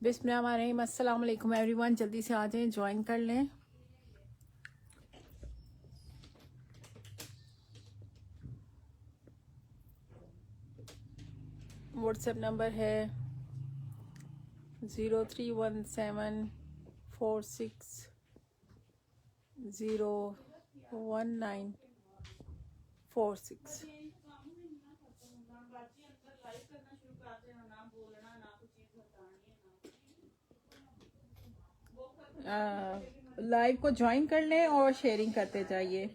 बिस्मिल्लाहिर्रहमानिर्रहीम। अस्सलाम वालेकुम एवरीवन, जल्दी से आ जाएं, ज्वाइन कर लें। व्हाट्सएप नंबर है 031746019446। लाइव को ज्वाइन कर लें और शेयरिंग करते जाइए।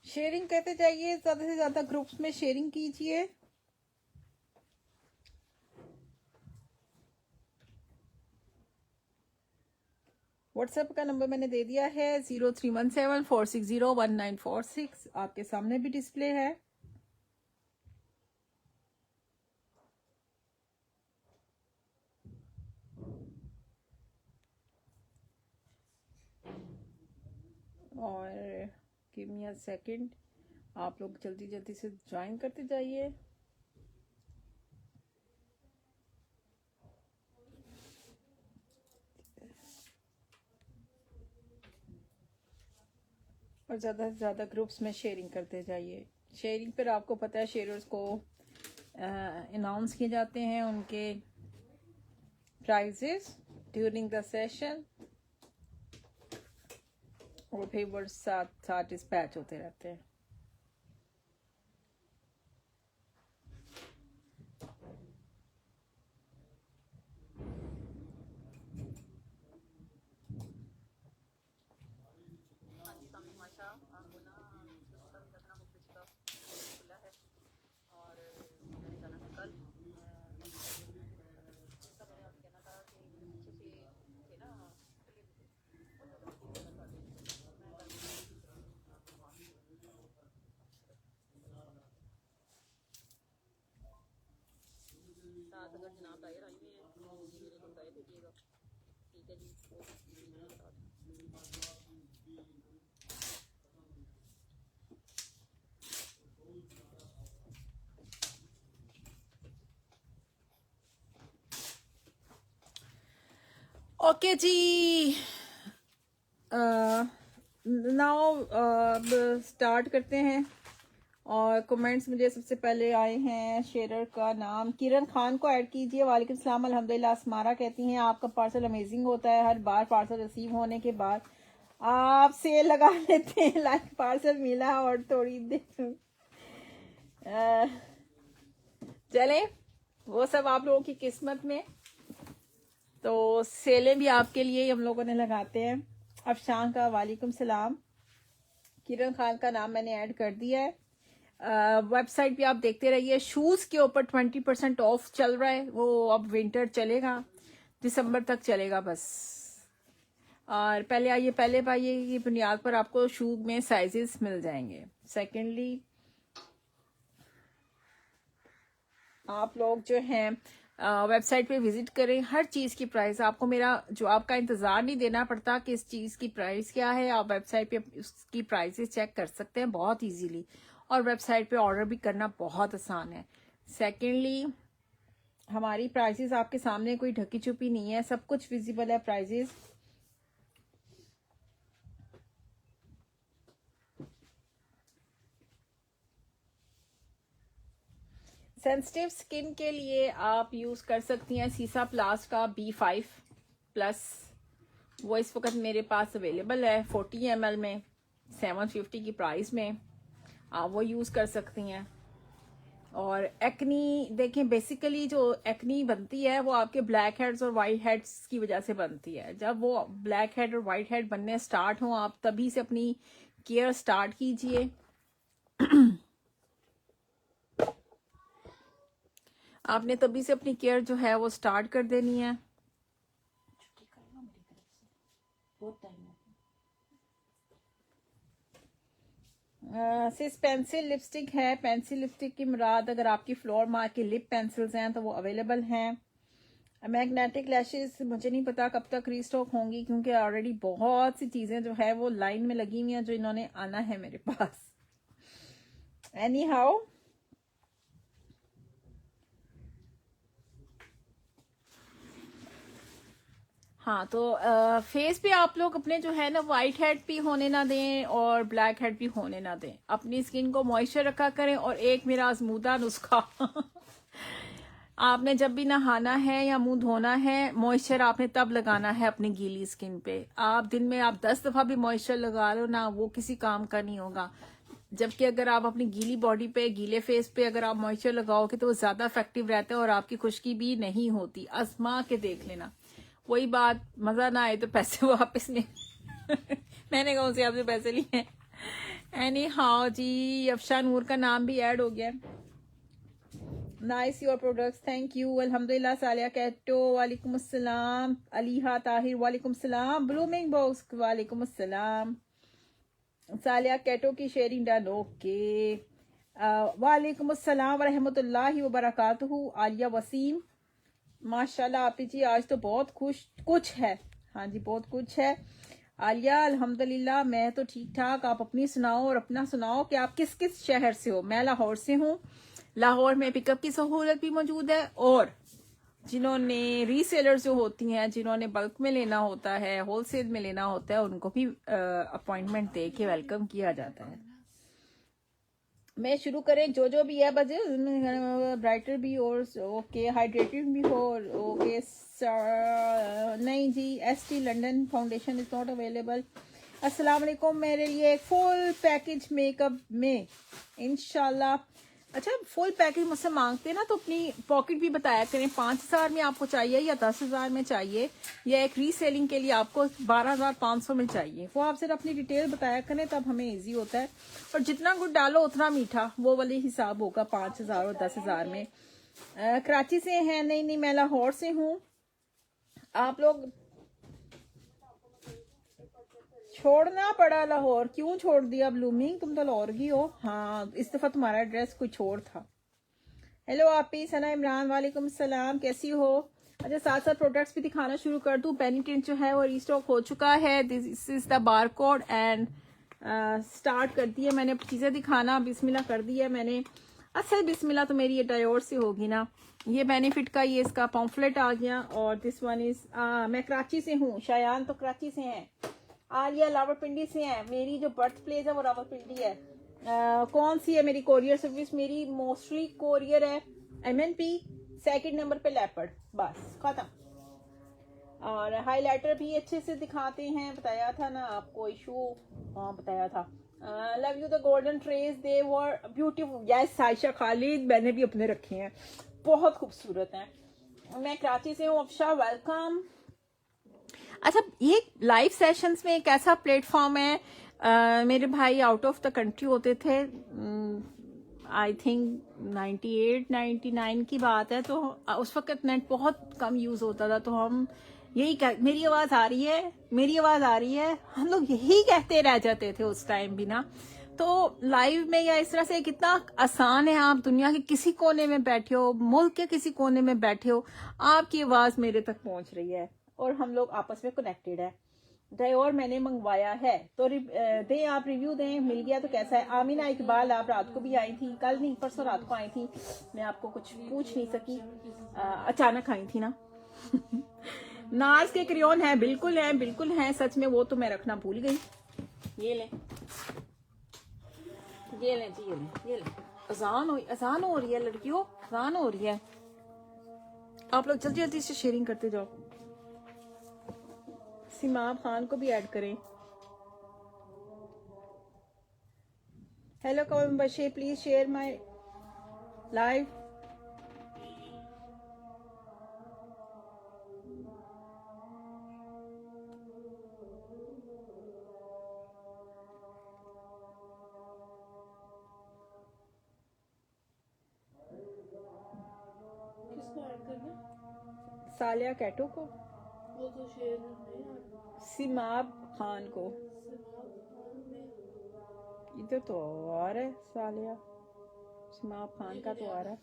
शेयरिंग करते जाइए, ज्यादा से ज्यादा ग्रुप्स में शेयरिंग कीजिए। व्हाट्सएप का नंबर मैंने दे दिया है 031746019446, आपके सामने भी डिस्प्ले है। और गिव मी अ सेकंड, आप लोग जल्दी जल्दी से ज्वाइन करते जाइए। और ज़्यादा से ज़्यादा ग्रुप्स में शेयरिंग करते जाइए। शेयरिंग पर आपको पता है शेयरर्स को अनाउंस किए जाते हैं उनके प्राइजेस ड्यूरिंग द सेशन, और फिर वो साथ साथ डिस्पैच होते रहते हैं। अगर जनाब दायर आई हुए हैं मेरे को बताए दीजिएगा। ठीक है जी। ओके जी, नाउ स्टार्ट करते हैं। और कमेंट्स मुझे सबसे पहले आए हैं। शेरर का नाम किरण खान को ऐड कीजिए। वालेकुम सलाम, अल्हम्दुलिल्लाह। अस्मारा कहती हैं आपका पार्सल अमेजिंग होता है, हर बार पार्सल रिसीव होने के बाद आप सेल लगा लेते हैं, लाइक पार्सल मिला और थोड़ी देर चले, वो सब आप लोगों की किस्मत में। तो सेलें भी आपके लिए हम लोगों ने लगाते हैं। अफशान का वालेकुम सलाम। किरण खान का नाम मैंने ऐड कर दिया है। वेबसाइट पे आप देखते रहिए। शूज के ऊपर 20% ऑफ चल रहा है, वो अब विंटर चलेगा, दिसंबर तक चलेगा बस। और पहले आइए, पहले पाइए की बुनियाद पर आपको शू में साइजेस मिल जाएंगे। सेकेंडली आप लोग जो हैं वेबसाइट पे विजिट करें। हर चीज़ की प्राइस आपको, मेरा जो आपका इंतज़ार नहीं देना पड़ता कि इस चीज़ की प्राइस क्या है, आप वेबसाइट पे उसकी प्राइसेस चेक कर सकते हैं बहुत इजीली। और वेबसाइट पे ऑर्डर भी करना बहुत आसान है। सेकेंडली हमारी प्राइसेस आपके सामने कोई ढकी छुपी नहीं है, सब कुछ विजिबल है प्राइसेस। सेंसिटिव स्किन के लिए आप यूज़ कर सकती हैं सीसा प्लास्ट का B5+। वो इस वक्त मेरे पास अवेलेबल है 40 ml में 750 की प्राइस में, आप वो यूज़ कर सकती हैं। और एक्नी देखें, बेसिकली जो एक्नी बनती है वो आपके ब्लैक हेड्स और वाइट हेड्स की वजह से बनती है। जब वो ब्लैक हेड और वाइट हेड बनने स्टार्ट हों, आप तभी से अपनी केयर स्टार्ट कीजिए। आपने तभी से अपनी केयर जो है वो स्टार्ट कर देनी है। सिर्फ पेंसिल लिपस्टिक है। पेंसिल लिपस्टिक की मुराद अगर आपकी फ्लोर मार्क की लिप पेंसिल्स हैं तो वो अवेलेबल हैं। मैग्नेटिक लैशेस मुझे नहीं पता कब तक रीस्टॉक होंगी, क्योंकि ऑलरेडी बहुत सी चीजें जो है वो लाइन में लगी हुई हैं जो इन्होंने आना है मेरे पास। एनी हाउ, हाँ तो फेस पे आप लोग अपने जो है ना वाइट हेड भी होने ना दें और ब्लैक हेड भी होने ना दें। अपनी स्किन को मॉइस्चर रखा करें। और एक मेरा आजमूदा नुस्खा आपने जब भी नहाना है या मुंह धोना है, मॉइस्चर आपने तब लगाना है अपनी गीली स्किन पे। आप दिन में आप 10 दफा भी मॉइस्चर लगा लो ना, वो किसी काम का नहीं होगा। जबकि अगर आप अपनी गीली बॉडी पे, गीले फेस पे अगर आप मॉइस्चर लगाओगे तो वो ज्यादा इफेक्टिव रहता है और आपकी खुश्की भी नहीं होती। आजमा के देख लेना। वही बात, मजा ना आए तो पैसे वापस नहीं मैंने कौन से आपसे पैसे लिए हैं। एनी हाउ जी, अफशा नूर का नाम भी ऐड हो गया। Nice your products, thank you. अल्हम्दुलिल्लाह। सालिया कैटो वालेकुम अस्सलाम। अलीहा ताहिर वालेकुम सलाम। ब्लूमिंग बॉक्स वालेकुम अस्सलाम। सालिया कैटो की शेयरिंग डन, ओके। वालेकुम अस्सलाम व रहमतुल्लाहि व बरकातहू। आलिया वसीम, माशाल्लाह आपी जी आज तो बहुत कुछ है। हाँ जी, बहुत कुछ है। आलिया अल्हम्दुलिल्लाह, मैं तो ठीक ठाक। आप अपनी सुनाओ और अपना सुनाओ कि आप किस किस शहर से हो। मैं लाहौर से हूँ। लाहौर में पिकअप की सहूलत भी मौजूद है, और जिन्होंने रीसेलर्स जो होती हैं, जिन्होंने बल्क में लेना होता है, होलसेल में लेना होता है, उनको भी अपॉइंटमेंट दे के वेलकम किया जाता है। मैं शुरू करें, जो भी है बजे ब्राइटर भी और ओके, हाइड्रेटेड भी हो, ओके नहीं जी। ST London foundation is not available. अस्सलाम वालेकुम। मेरे लिए एक फुल पैकेज मेकअप में इंशाल्लाह। अच्छा, फुल पैकेज मुझसे मांगते हैं ना, तो अपनी पॉकेट भी बताया करें। 5,000 में आपको चाहिए या 10,000 में चाहिए, या एक रीसेलिंग के लिए आपको 12,500 में चाहिए, वो आप सिर्फ अपनी डिटेल बताया करें, तब हमें इजी होता है। और जितना गुड़ डालो उतना मीठा, वो वाले हिसाब होगा 5,000 और 10,000 में। कराची से हैं? नहीं, मैं लाहौर से हूँ। आप लोग छोड़ना पड़ा लाहौर, क्यों छोड़ दिया ब्लूमिंग? तुम तो लाहौर की हो। हाँ, इस दफा तुम्हारा एड्रेस कोई छोड़ था। हेलो आपी, सना इमरान वालेकुम सलाम, कैसी हो? अच्छा, साथ साथ प्रोडक्ट्स भी दिखाना शुरू कर दूं। पेनिटेंट जो है वो रीस्टॉक हो चुका है। This is the bar code and start कर दी है मैंने चीजें दिखाना। बिस्मिल्लाह कर दी है मैंने। अच्छा, बिस्मिल्लाह तो मेरी ये डायोर से होगी ना। ये बेनिफिट का ये इसका पॉम्फलेट आ गया। और दिस वन इज, मैं कराची से हूँ। शायान तो कराची से हैं। आलिया रावलपिंडी से है। मेरी जो बर्थ प्लेस है वो रावलपिंडी है। कौन सी है मेरी कोरियर सर्विस? मेरी मोस्टली कोरियर है MNP, सेकंड नंबर पे लेपर्ड, बस खत्म। और हाइलाइटर भी अच्छे से दिखाते हैं, बताया था ना आपको इशू। हाँ, बताया था। Love you the golden trace, they were beautiful. Yes Saisha Khalid, मैंने भी अपने रखे हैं, बहुत खूबसूरत हैं। मैं कराची से हूँ। अफशा वेलकम। अच्छा, ये लाइव सेशंस में एक ऐसा प्लेटफॉर्म है, मेरे भाई आउट ऑफ द कंट्री होते थे, आई थिंक 98 99 की बात है, तो उस वक्त नेट बहुत कम यूज होता था, तो हम यही मेरी आवाज आ रही है, मेरी आवाज आ रही है, हम लोग यही कहते रह जाते थे उस टाइम भी ना। तो लाइव में या इस तरह से कितना आसान है, आप दुनिया के किसी कोने में बैठे हो, मुल्क के किसी कोने में बैठे हो, आपकी आवाज मेरे तक पहुंच रही है और हम लोग आपस में कनेक्टेड है। डायोर मैंने मंगवाया है, तो दें आप रिव्यू दें, मिल गया तो कैसा है? आमिना इकबाल, आप रात को भी आई थी, कल नहीं परसों रात को आई थी, मैं आपको कुछ पूछ नहीं सकी, अचानक आई थी ना। नार्स के क्रियोन है, बिल्कुल है, बिल्कुल है, सच में, वो तो मैं रखना भूल गई। ये लें, ये लें जी, ये लें। अजान हो रही है लड़कियों, अजान हो रही है। आप लोग जल्दी जल्दी से शेयरिंग करते जाओ। सिमाब खान को भी ऐड करें। हेलो कौन बशे, प्लीज शेयर माय लाइव। किसको ऐड करना? सालिया कैटो को, वो तो शेयर नहीं आ सिमाब खान को। सिमाब खान में इधर तो आ रहा है सालिया, सिमाब खान ये का नहीं तो आ आ रहा। रहा है।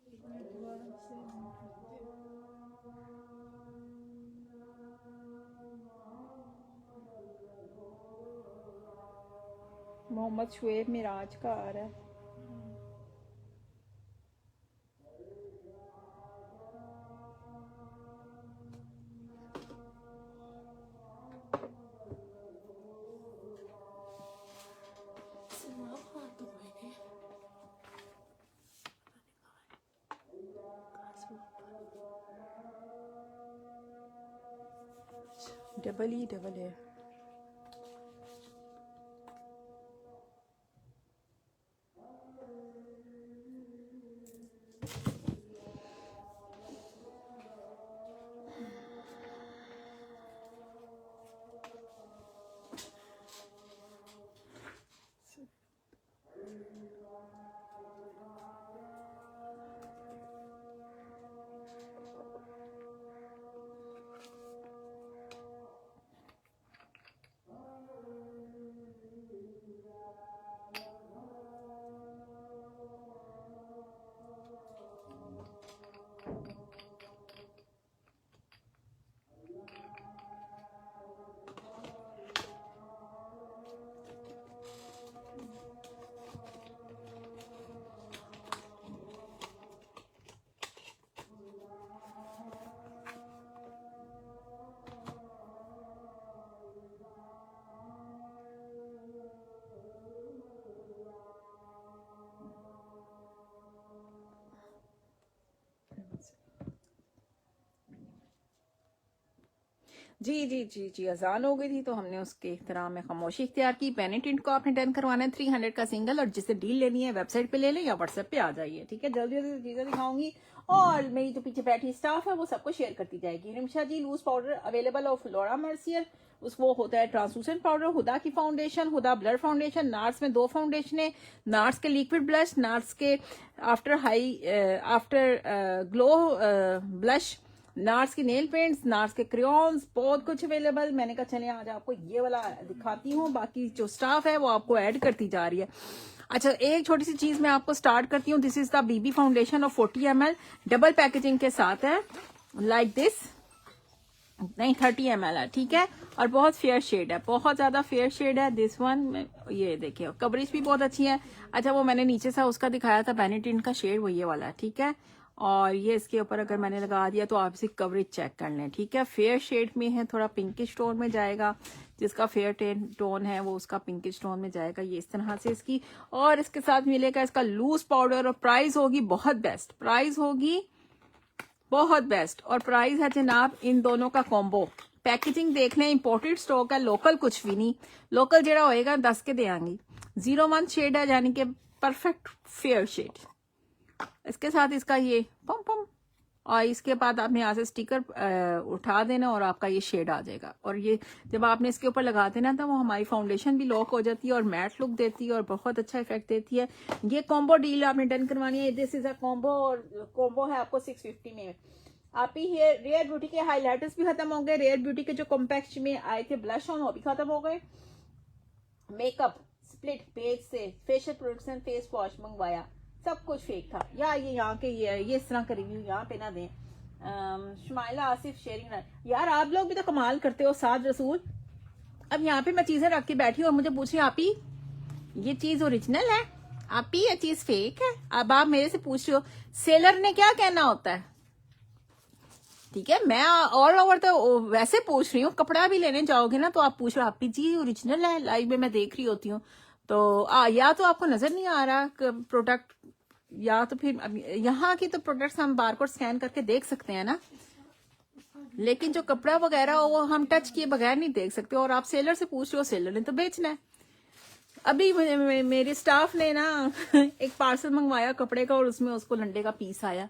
एक मिनट दोबारा से करते हो। मोहम्मद शुएब मिराज का आ रहा है। डबल ही डबल है। जी जी जी जी, अजान हो गई थी तो हमने उसके एहतराम में खामोशी इख्तियार की। पेनिटेंट को आपने डन करवाना है 300 का सिंगल, और जिसे डील लेनी है वेबसाइट पे ले लें या व्हाट्सएप पे आ जाइए, ठीक है। जल्दी जल्दी चीजें दिखाऊंगी और मेरी जो पीछे बैठी स्टाफ है वो सबको शेयर करती जाएगी। रिमशा जी, loose powder available of Flora Mercier, वो होता है ट्रांसलूसेंट पाउडर। हुदा की foundation, Huda blood foundation, NARS में 2 फाउंडेशन है, नार्स के लिक्विड ब्लश, नार्स के आफ्टर ग्लो ब्लश, नार्स की नेल पेंट्स, नार्स के क्रेयॉन्स, बहुत कुछ अवेलेबल। मैंने कहा चले आज आपको ये वाला दिखाती हूँ, बाकी जो स्टाफ है वो आपको ऐड करती जा रही है। अच्छा, एक छोटी सी चीज मैं आपको स्टार्ट करती हूँ। This is the BB foundation of 40 ml, double packaging के साथ है, लाइक दिस, नहीं 30 ml है, ठीक है। और बहुत फेयर शेड है, बहुत ज्यादा फेयर शेड है दिस वन। ये देखिए कवरेज भी बहुत अच्छी है। अच्छा, वो मैंने नीचे से उसका दिखाया था पेनिटेंट का शेड, वो ये वाला है, ठीक है। और ये इसके ऊपर अगर मैंने लगा दिया तो आप इसकी कवरेज चेक कर लें, ठीक है। फेयर शेड में है, थोड़ा पिंकिश टोन में जाएगा, जिसका फेयर टोन है वो उसका पिंकिश टोन में जाएगा, ये इस तरह से इसकी। और इसके साथ मिलेगा इसका लूज पाउडर, और प्राइस होगी बहुत बेस्ट, प्राइस होगी बहुत बेस्ट। और प्राइस है जनाब इन दोनों का कॉम्बो। पैकेजिंग देख लें, इंपोर्टेड स्टॉक है, लोकल कुछ भी नहीं। लोकल जरा होएगा 10 के देंगी। 01 शेड है, यानी कि परफेक्ट फेयर शेड। इसके साथ इसका ये पम पम, और इसके बाद आपने यहाँ से स्टिकर उठा देना और आपका ये शेड आ जाएगा। और ये जब आपने इसके ऊपर लगा देना तो वो हमारी फाउंडेशन भी लॉक हो जाती है और मैट लुक देती है और बहुत अच्छा इफेक्ट देती है। ये कॉम्बो डील आपने डन करवानी है। दिस इज अ कॉम्बो, और कॉम्बो है आपको 650 में। आप ही रेयर ब्यूटी के हाईलाइटर्स भी खत्म हो गए, रेयर ब्यूटी के जो कॉम्पैक्ट में आए थे ब्लश ऑन वो भी खत्म हो गए। मेकअप स्प्लिट पेज से फेशियल प्रोडक्शन फेस वॉश मंगवाया, सब कुछ फेक था। या ये यहाँ के ये इस तरह का रिव्यू यहाँ पे ना दें। शुमाइला आसिफ शेयरिंग, यार आप लोग भी तो कमाल करते हो। साद रसूल, अब यहाँ पे मैं चीजें रख के बैठी और मुझे पूछ रही आप ही ये चीज ओरिजिनल है, आप ही ये चीज फेक है। अब आप मेरे से पूछ रहे हो सेलर ने क्या कहना होता है, ठीक है। मैं ऑल ओवर तो वैसे पूछ रही हूँ, कपड़ा भी लेने जाओगे ना तो आप पूछ रहे हो आप ही जी ओरिजिनल है, लाइव में मैं देख रही होती हूँ। तो या तो आपको नजर नहीं आ रहा प्रोडक्ट, या तो फिर यहाँ की तो प्रोडक्ट्स हम बारकोड स्कैन करके देख सकते हैं ना, लेकिन जो कपड़ा वगैरह हो वो हम टच किए बगैर नहीं देख सकते। और आप सेलर से पूछ रहे हो, सेलर ने तो बेचना है। अभी मेरे स्टाफ ने ना एक पार्सल मंगवाया कपड़े का और उसमें उसको लंडे का पीस आया।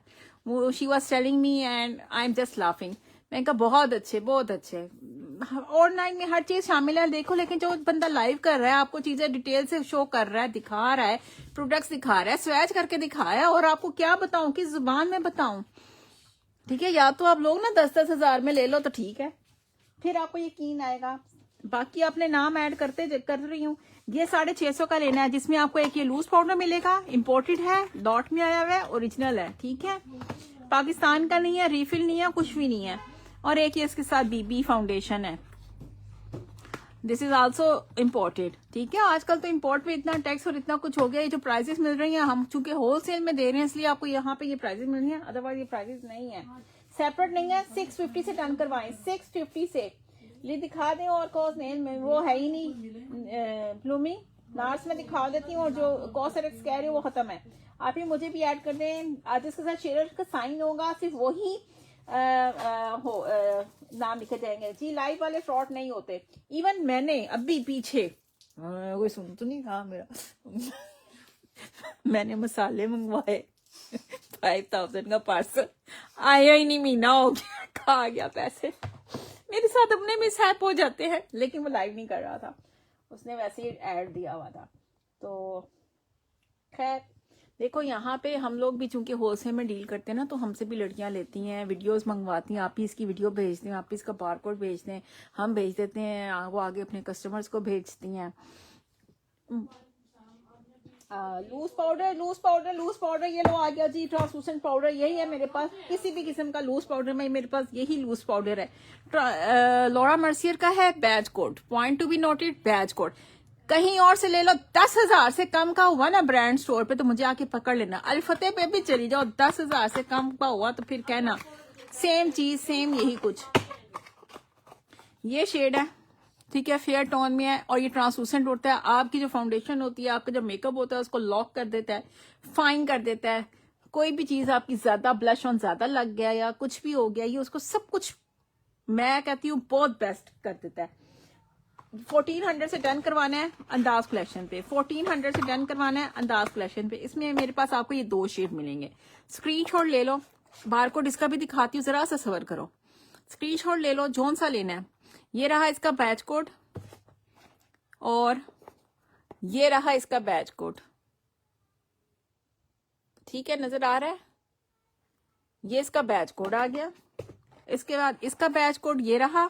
वो she was telling me and I am just laughing. मैंने कहा बहुत अच्छे, बहुत अच्छे। ऑनलाइन में हर चीज शामिल है देखो, लेकिन जो बंदा लाइव कर रहा है आपको चीजें डिटेल से शो कर रहा है, दिखा रहा है, प्रोडक्ट्स दिखा रहा है, स्वैच करके दिखाया, और आपको क्या बताऊं, किस जुबान में बताऊं, ठीक है। या तो आप लोग ना 10-10 हजार में ले लो तो ठीक है, फिर आपको यकीन आएगा। बाकी आपने नाम ऐड कर रही हूँ। ये 650 का लेना है, जिसमें आपको एक ये लूज पाउडर मिलेगा, इंपोर्टेड है, डॉट में आया हुआ है, ओरिजिनल है, ठीक है। पाकिस्तान का नहीं है, रिफिल नहीं है, कुछ भी नहीं है। और एक ये इसके साथ बीबी फाउंडेशन है, दिस इज आल्सो इम्पोर्टेड, ठीक है। आजकल तो इम्पोर्ट पे इतना टैक्स और इतना कुछ हो गया है, जो प्राइसेस मिल रही हैं हम चूंकि होलसेल में दे रहे हैं इसलिए आपको यहाँ पे ये प्राइसेस मिल रही हैं, अदरवाइज ये प्राइसेस नहीं है, सेपरेट नहीं है। 650 से टन करवाएं, 650 से। ये दिखा दें और कॉस्ट में वो है ही नहीं ब्लूमिंग नार्स में दिखा देती हूँ, और जो कॉस्मेटिक्स कह रही हूँ वो खत्म है। आप ही मुझे भी ऐड कर दें, आज इसके साथ शेयर का साइन होगा, सिर्फ वही नाम लिखे जाएंगे जी। लाइव वाले फ्रॉड नहीं होते। इवन मैंने अभी पीछे कोई सुन तो नहीं कहा मेरा मैंने मसाले मंगवाए 5000 का पार्सल आया ही नहीं, महीना हो गया, खा गया पैसे। मेरे साथ अपने मिसहैप हो जाते हैं, लेकिन वो लाइव नहीं कर रहा था, उसने वैसे ही ऐड दिया हुआ था। तो खैर देखो, यहाँ पे हम लोग भी चूंकि होलसेल में डील करते हैं ना, तो हमसे भी लड़कियां लेती हैं, वीडियोस मंगवाती हैं, आप ही इसकी वीडियो भेज दें, आप ही इसका बारकोड भेज दें, हम भेज देते हैं, वो आगे अपने कस्टमर्स को भेजती हैं। Loose powder, loose powder, loose powder, ये लो आ गया जी। ट्रांसलूसेंट पाउडर यही है मेरे पास, किसी भी किस्म का लूज पाउडर में मेरे पास यही लूज पाउडर है। लॉरा मर्सियर का है, batch code, point to be noted, batch code. कहीं और से ले लो, 10,000 से कम का हुआ ना ब्रांड स्टोर पे तो मुझे आके पकड़ लेना। अल्फते पे भी चली जाओ, 10,000 से कम का हुआ तो फिर कहना सेम चीज, सेम यही कुछ। ये शेड है, ठीक है, फेयर टोन में है, और ये ट्रांसलूसेंट होता है। आपकी जो फाउंडेशन होती है, आपका जो मेकअप होता है, उसको लॉक कर देता है, फाइन कर देता है। कोई भी चीज आपकी ज्यादा ब्लश ऑन ज्यादा लग गया या कुछ भी हो गया, ये उसको सब कुछ मैं कहती हूँ बहुत बेस्ट कर देता है। 1400 से डन करवाना है अंदाज कलेक्शन पे, 1400 से डन करवाना है अंदाज कलेक्शन पे। इसमें मेरे पास आपको ये 2 शेड मिलेंगे। स्क्रीनशॉट ले लो, बारकोड इसका भी दिखाती हूँ, जरा सा सबर करो। स्क्रीनशॉट ले लो, जोन सा लेना है। ये रहा इसका बैच कोड, और ये रहा इसका बैच कोड, ठीक है, नजर आ रहा है। ये इसका बैच कोड आ गया। इसके बाद इसका बैच कोड ये रहा,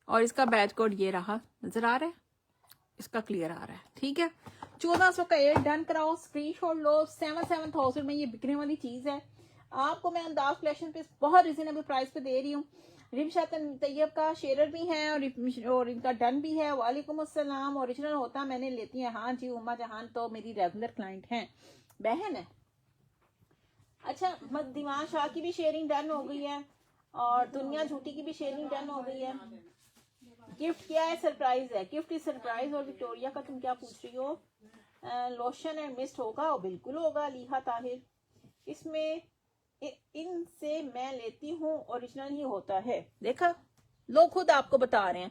और इसका बैच कोड ये रहा, नजर आ रहा है, इसका क्लियर आ रहा है, ठीक है। 1400 का ये डन कराओ, स्क्रीनशॉट लो। 7,000 में ये बिकने वाली चीज है। आपको मैं अंदाज कलेक्शन पे बहुत रिजनेबल प्राइस पे दे रही हूँ। रिमशात तैयब का शेरर भी है, और इनका डन भी है। वालेकुम अस्सलाम। ओरिजिनल होता मैंने लेती है, हाँ जी। उमा जहान तो मेरी रेगुलर क्लाइंट हैं, बहन है। अच्छा, दिवान शाह की भी शेयरिंग डन हो गई है, और दुनिया झूठी की भी शेयरिंग डन हो गई है। गिफ्ट क्या है? सरप्राइज है, गिफ्ट इज सरप्राइज। और विक्टोरिया का तुम क्या पूछ रही हो? लोशन एंड मिस्ट होगा? और बिल्कुल होगा लीहा ताहिर। इसमें इनसे मैं लेती हूँ, ओरिजिनल ही होता है। देखा, लोग खुद आपको बता रहे हैं,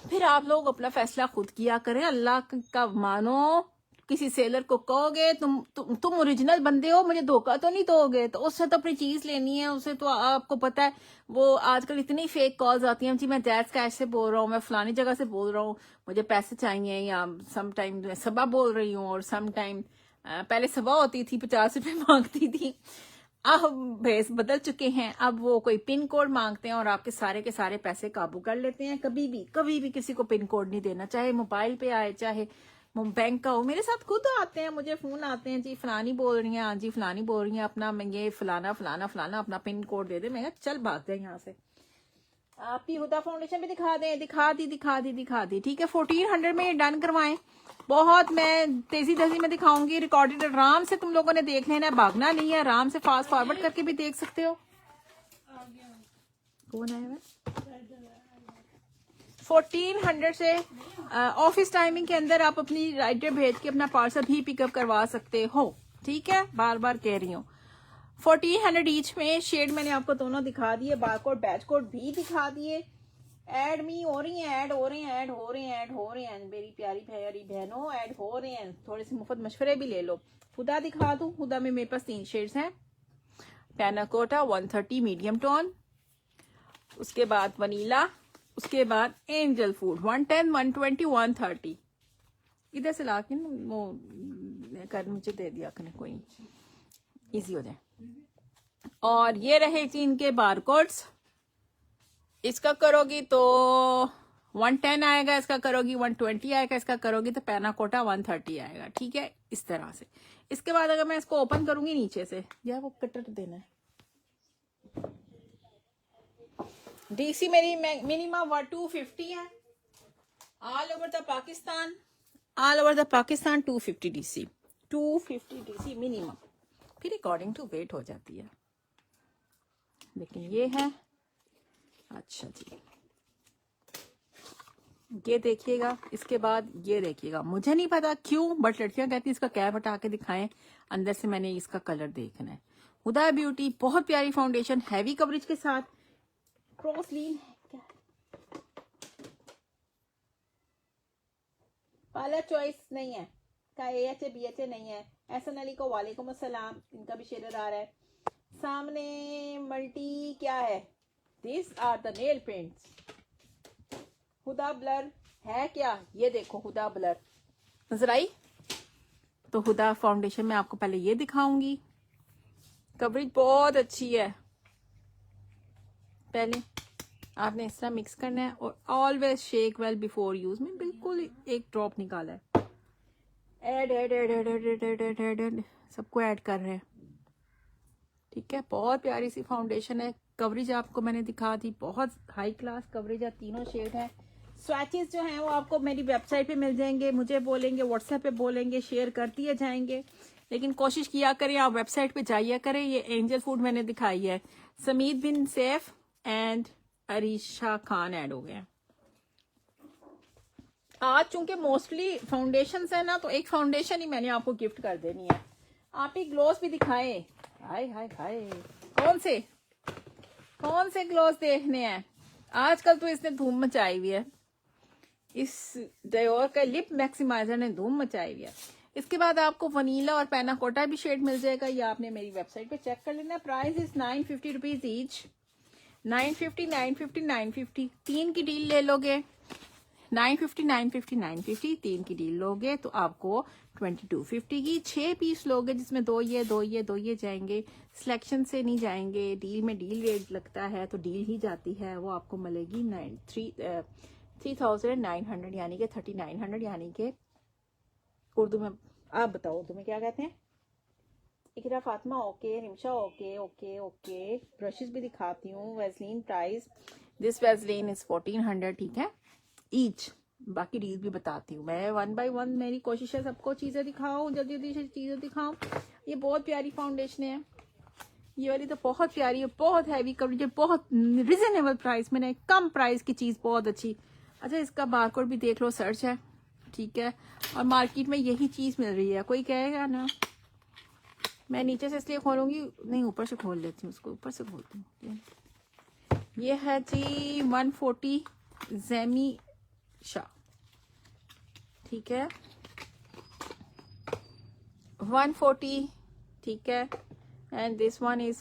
फिर आप लोग अपना फैसला खुद किया करें। अल्लाह का मानो। किसी सेलर को कहोगे तुम ओरिजिनल बंदे हो, मुझे धोखा तो नहीं दोगे, तो उससे तो अपनी चीज लेनी है। उससे तो आपको पता है, वो आजकल इतनी फेक कॉल्स आती हैं, जी मैं जैज कैश से बोल रहा हूँ, मैं फलानी जगह से बोल रहा हूँ, मुझे पैसे चाहिए, या सम टाइम सबा बोल रही हूँ, और सम टाइम पहले सबा होती थी 50 रुपए मांगती थी, अब भेस बदल चुके हैं। अब वो कोई पिन कोड मांगते हैं और आपके सारे के सारे पैसे काबू कर लेते हैं। कभी भी किसी को पिन कोड नहीं देना, चाहे मोबाइल पे आए चाहे बैंक का हो। मेरे साथ खुद आते हैं, मुझे फोन आते हैं, जी फलानी बोल रही हैं, हाँ जी फलानी बोल रही हैं, अपना मैं ये फलाना फलाना फलाना अपना पिन कोड दे दे। मैं चल भाग जाए यहाँ से। आप ही हुदा फाउंडेशन भी दिखा दें, दिखा दी, ठीक है। 1400 में डन करवाएं। बहुत मैं तेजी में दिखाऊंगी, रिकॉर्डेड आराम से तुम लोगों ने देख लेना है, भागना नहीं है, आराम से फास्ट फॉरवर्ड करके भी देख सकते हो। कौन आया है? 1400 से ऑफिस टाइमिंग के अंदर आप अपनी राइडर भेज के अपना पार्सल भी पिकअप करवा सकते हो, ठीक है। बार बार कह रही हूँ। 1400 ईच में शेड मैंने आपको दोनों दिखा दिए, बारकोड बैच कोड भी दिखा दिए। ऐड मी हो रही हैं, ऐड हो रहे हैं मेरी प्यारी प्यारी बहनों, ऐड हो रहे हैं। थोड़े से मुफ्त मशवरे भी ले लो। हुदा दिखा दूं, हुदा में मेरे पास 3 शेड्स हैं। पैनाकोटा 130 मीडियम टोन, उसके बाद वनीला, उसके बाद एंजल फूड 110, 120, 130। इधर से ला के वो कर मुझे दे दिया करें, कोई इजी हो जाए। और ये रहे जी इनके बारकोड्स। इसका करोगी तो 110 आएगा, इसका करोगी 120 आएगा, इसका करोगी तो पैनाकोटा 130 आएगा, ठीक है, इस तरह से। इसके बाद अगर मैं इसको ओपन करूंगी नीचे से, या वो कटर देना है, डीसी मेरी मिनिमम 250 है all over the Pakistan. All over the Pakistan 250 DC, 250 DC minimum. फिर अकॉर्डिंग टू वेट हो जाती है। लेकिन ये है, अच्छा जी, ये देखिएगा। इसके बाद ये देखिएगा, मुझे नहीं पता क्यों बट लड़कियां कहती हैं इसका कैप हटा के दिखाएं, अंदर से मैंने इसका कलर देखना है। हुदा ब्यूटी, बहुत प्यारी फाउंडेशन, हैवी कवरेज के साथ, क्रॉस लीन है क्या, पार्लर चॉइस नहीं है का, AHA BHA नहीं है। एहसन अली को वालेकुम अस्सलाम, इनका भी शेयर आ रहा है सामने। मल्टी क्या है, this are the nail paints. Huda blur है क्या, ये देखो हुदा ब्लर नजर आई। तो हुदा फाउंडेशन में आपको पहले ये दिखाऊंगी, कवरेज बहुत अच्छी है। पहले आपने इस तरह मिक्स करना है और always shake well before use. में बिल्कुल एक ड्रॉप निकाला है, add add add add add add add add add add सबको ऐड कर रहे हैं। ठीक है, बहुत प्यारी सी फाउंडेशन है। कवरेज आपको मैंने दिखा दी, बहुत हाई क्लास कवरेज है, तीनों शेड है। स्वैचेस जो हैं वो आपको मेरी वेबसाइट पे मिल जाएंगे, मुझे बोलेंगे, व्हाट्सएप पे बोलेंगे, शेयर करती है जाएंगे। लेकिन कोशिश किया करें आप वेबसाइट पे जाइए करें। ये एंजल फूड मैंने दिखाई है, समीद बिन सैफ एंड अरीशा खान ऐड हो गए। आज चूंकि मोस्टली फाउंडेशंस है ना, तो एक फाउंडेशन ही मैंने आपको गिफ्ट कर देनी है। आप ही ग्लोस भी दिखाएं। हाय हाय हाय, कौन से ग्लोस देखने हैं आजकल, तो इसने धूम मचाई हुई है। इस डायोर का लिप मैक्सिमाइजर ने धूम मचाई हुई है। इसके बाद आपको वनीला और पैनाकोटा भी शेड मिल जाएगा, ये आपने मेरी वेबसाइट पे चेक कर लेना। Price is 950 rupees each, 950 950 950। 3 की डील ले लोगे 950 950 950, 3 की डील लोगे तो आपको 2250 की। 6 पीस लोगे जिसमें 2 ये जाएंगे, सिलेक्शन से नहीं जाएंगे। डील में डील रेट लगता है तो डील ही जाती है, वो आपको मिलेगी 3900 यानी कि 3900, यानी कि उर्दू में आप बताओ उर्दू में क्या कहते हैं। Iqra Fatima okay, Rimsha okay okay okay. Brushes भी दिखाती हूँ। Vaseline price, this Vaseline is 1400, ठीक है ईच। बाकी डील भी बताती हूँ मैं 1 बाय 1, मेरी कोशिश है सबको चीजें दिखाऊं, जल्दी जल्दी से चीजें दिखाऊं। ये बहुत प्यारी फाउंडेशन है, ये वाली तो बहुत प्यारी है, बहुत हैवी कवरेज है, बहुत रिजनेबल प्राइस, मैंने कम प्राइस की चीज बहुत अच्छी। अच्छा, इसका बारकोड भी देख लो, सर्च है, ठीक है। और मार्केट में यही चीज मिल रही है। कोई कहेगा ना मैं नीचे से इसलिए खोलूंगी, नहीं ऊपर से खोल लेती हूँ, उसको ऊपर से खोलती हूँ। ये है जी 140 जेमी शाह, ठीक है 140, ठीक है। एंड दिस वन इज,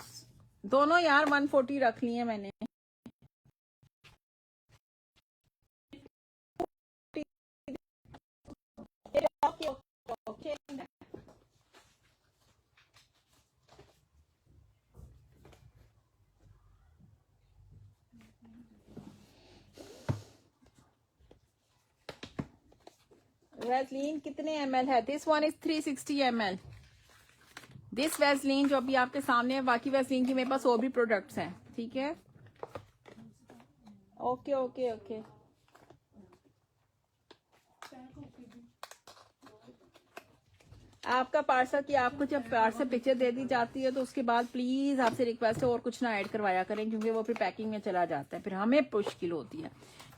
दोनों यार 140 रख ली है मैंने। वैसलीन कितने ml है, this one is 360 ml। This Vaseline जो अभी आपके सामने है, बाकी वैसलीन की मेरे पास और भी प्रोडक्ट्स हैं, ठीक है। ओके ओके ओके, आपका पार्सल की आपको जब पार्सल पिक्चर दे दी जाती है तो उसके बाद प्लीज आपसे रिक्वेस्ट है और कुछ ना ऐड करवाया करें, क्योंकि वो फिर पैकिंग में चला जाता है, फिर हमें मुश्किल होती है,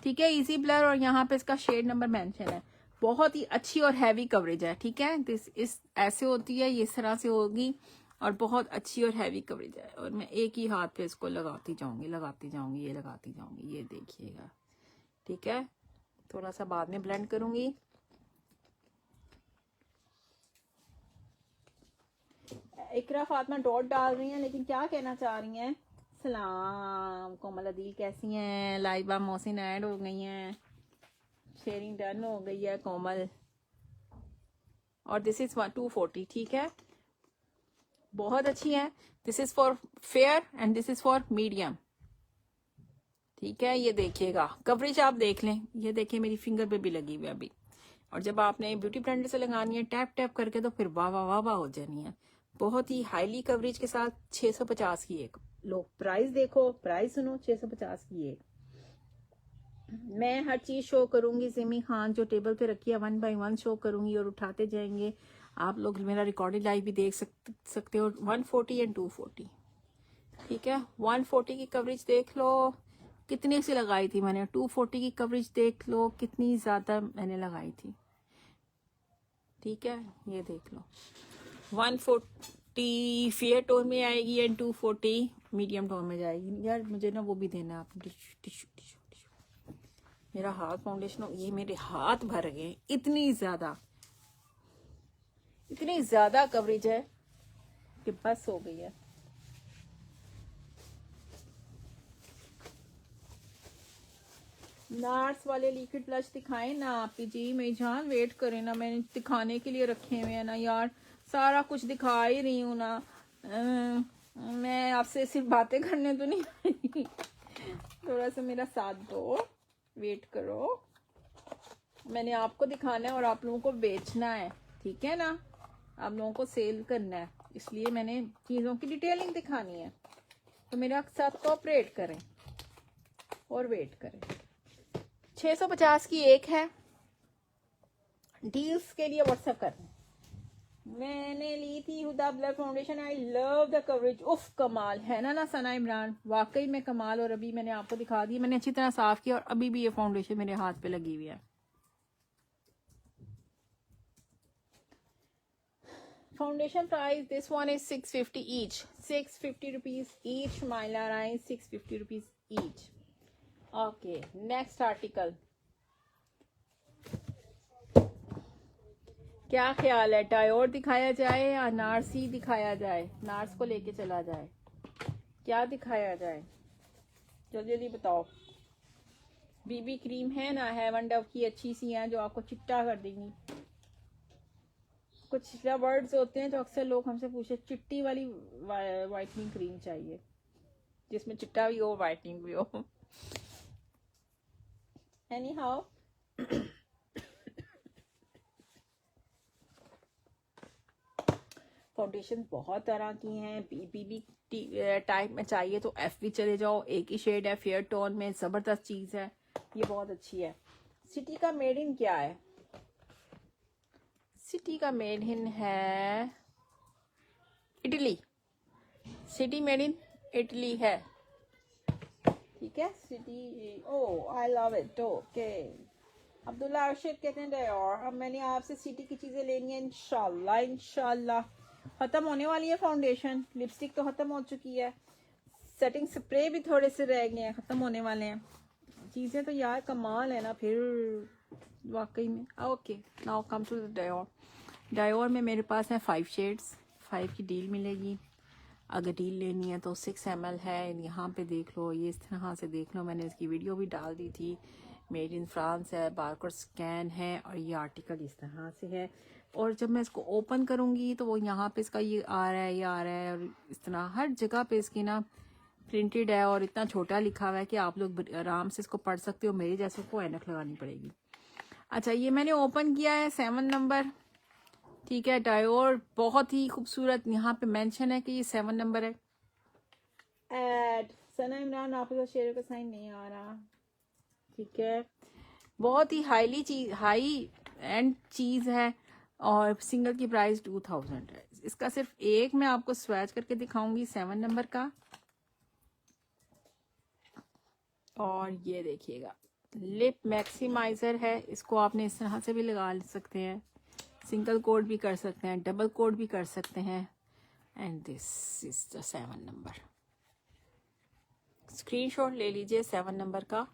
ठीक है। इजी ब्लर, और यहाँ पे इसका शेड नंबर मेंशन है। बहुत ही अच्छी और हैवी कवरेज है, ठीक है। दिस इस ऐसे होती है, ये इस तरह से होगी, और बहुत अच्छी और हैवी कवरेज है। और मैं एक ही हाथ पे इसको लगाती जाऊंगी, ये लगाती जाऊंगी, ये देखिएगा, ठीक है। थोड़ा सा बाद में ब्लेंड करूंगी। इकरा फातिमा डॉट डाल रही हैं, लेकिन क्या कहना चाह रही हैं। सलाम कोमल अदील, कैसी हैं। लाइबा मोहसिन ऐड हो गई हैं, शेयरिंग डन हो गई है कोमल। और दिस इज 240, ठीक है, बहुत अच्छी है। This is for fair and this is for medium, ठीक है। ये देखिएगा कवरेज आप देख लें, ये देखिए मेरी फिंगर पे भी लगी हुई है अभी। और जब आपने ब्यूटी ब्लेंडर से लगानी है टैप टैप करके, तो फिर वाह वाह वाह वाह हो जानी है। बहुत ही हाईली कवरेज के साथ 650 की एक लो प्राइस देखो, प्राइस सुनो, 650 की एक। मैं हर चीज शो करूंगी सिमी खान जो टेबल पे रखी है, 1 बाय 1 शो करूंगी और उठाते जाएंगे। आप लोग मेरा रिकॉर्डेड लाइव भी देख सकते हो। 140 एंड 240, ठीक है। 140 की कवरेज देख लो कितनी सी लगाई थी मैंने, 240 की कवरेज देख लो कितनी ज्यादा मैंने लगाई थी, ठीक है। ये देख लो 140 फेयर टोन में आएगी एंड 240 मीडियम टोन में जाएगी। यार मुझे ना वो भी देना है आपको, टिश्यू टिश्यू टिश्यू टिश्यू। मेरा हाथ फाउंडेशन, ये मेरे हाथ भर गए, इतनी ज्यादा कवरेज है कि बस हो गई है। नार्स वाले लिक्विड ब्लश दिखाएं ना आप जी, मेरी जान वेट करें ना, मैंने दिखाने के लिए रखे हुए हैं ना यार, सारा कुछ दिखा ही रही हूँ ना। मैं आपसे सिर्फ बातें करने तो नहीं आई। थोड़ा सा मेरा साथ दो, वेट करो। मैंने आपको दिखाना है और आप लोगों को बेचना है, ठीक है ना, आप लोगों को सेल करना है, इसलिए मैंने चीज़ों की डिटेलिंग दिखानी है। तो मेरे साथ कोऑपरेट करें और वेट करें। 650 की एक है, डील्स के लिए व्हाट्सएप करना। मैंने ली थी Huda blur foundation, I love the coverage, उफ कमाल है ना सना इमरान, वाकई में कमाल। और अभी मैंने आपको दिखा दी, मैंने अच्छी तरह साफ किया और अभी भी ये फाउंडेशन मेरे हाथ पे लगी हुई है। Foundation price this one is 650 each, 650 rupees each, माइला राइन 650 rupees each. Okay next article, क्या ख्याल है, डायोर दिखाया जाए या नार्सी दिखाया जाए, नार्स को लेके चला जाए, क्या दिखाया जाए, जल्दी जल्दी बताओ। बीबी क्रीम है ना, हेवन डव की अच्छी सी हैं जो आपको चिट्टा कर देंगी। कुछ वर्ड्स होते हैं जो अक्सर लोग हमसे पूछे, चिट्टी वाली वाइटनिंग क्रीम चाहिए जिसमें चिट्टा भी हो वाइटनिंग भी हो। एनी हाउ फाउंडेशन बहुत तरह की हैं, बीबी टाइप में चाहिए तो एफ भी चले जाओ, एक ही शेड है फेयर टोन में, जबरदस्त चीज है, ये बहुत अच्छी है। सिटी का मेड इन क्या है, सिटी का मेड इन है Italy, city made in Italy है, ठीक है। City, oh I love it, okay. Abdullah Arshad कहते हैं और अब मैंने आपसे सिटी की चीजें लेनी है इंशाल्लाह, इंशाल्लाह। खत्म होने वाली है फाउंडेशन, लिपस्टिक तो खत्म हो चुकी है, सेटिंग स्प्रे भी थोड़े से रह गए हैं, खत्म होने वाले हैं। चीजें तो यार कमाल है ना फिर वाकई में। Okay now come to the Dior. Dior में मेरे पास है 5 शेड्स, 5 की डील मिलेगी। अगर डील लेनी है तो 6 ml है, यहाँ पे देख लो, ये इस तरह से देख लो, मैंने इसकी वीडियो भी डाल दी थी। मेड इन फ्रांस है, बारकोड स्कैन है और ये आर्टिकल इस तरह से है। और जब मैं इसको ओपन करूँगी तो वो यहाँ पे इसका ये आ रहा है, ये आ रहा है, और इस तरह हर जगह पे इसकी ना प्रिंटेड है और इतना छोटा लिखा हुआ है कि आप लोग आराम से इसको पढ़ सकते हो, मेरे जैसे को ऐनक लगानी पड़ेगी। अच्छा ये मैंने ओपन किया है 7 नंबर, ठीक है। डायोर बहुत ही खूबसूरत, यहाँ पे मेंशन है कि ये 7 नंबर है। एड सना इमरान आपका शेयर का साइन नहीं आ रहा, ठीक है। बहुत ही हाई एंड चीज है और सिंगल की प्राइस 2000 है। इसका सिर्फ एक मैं आपको स्वैच करके दिखाऊंगी 7 नंबर का, और ये देखिएगा लिप मैक्सिमाइजर है, इसको आपने इस तरह से भी लगा सकते हैं, सिंगल कोड भी कर सकते हैं, डबल कोड भी कर सकते हैं। And this is the 7 number, screenshot ले लीजिए 7 नंबर का।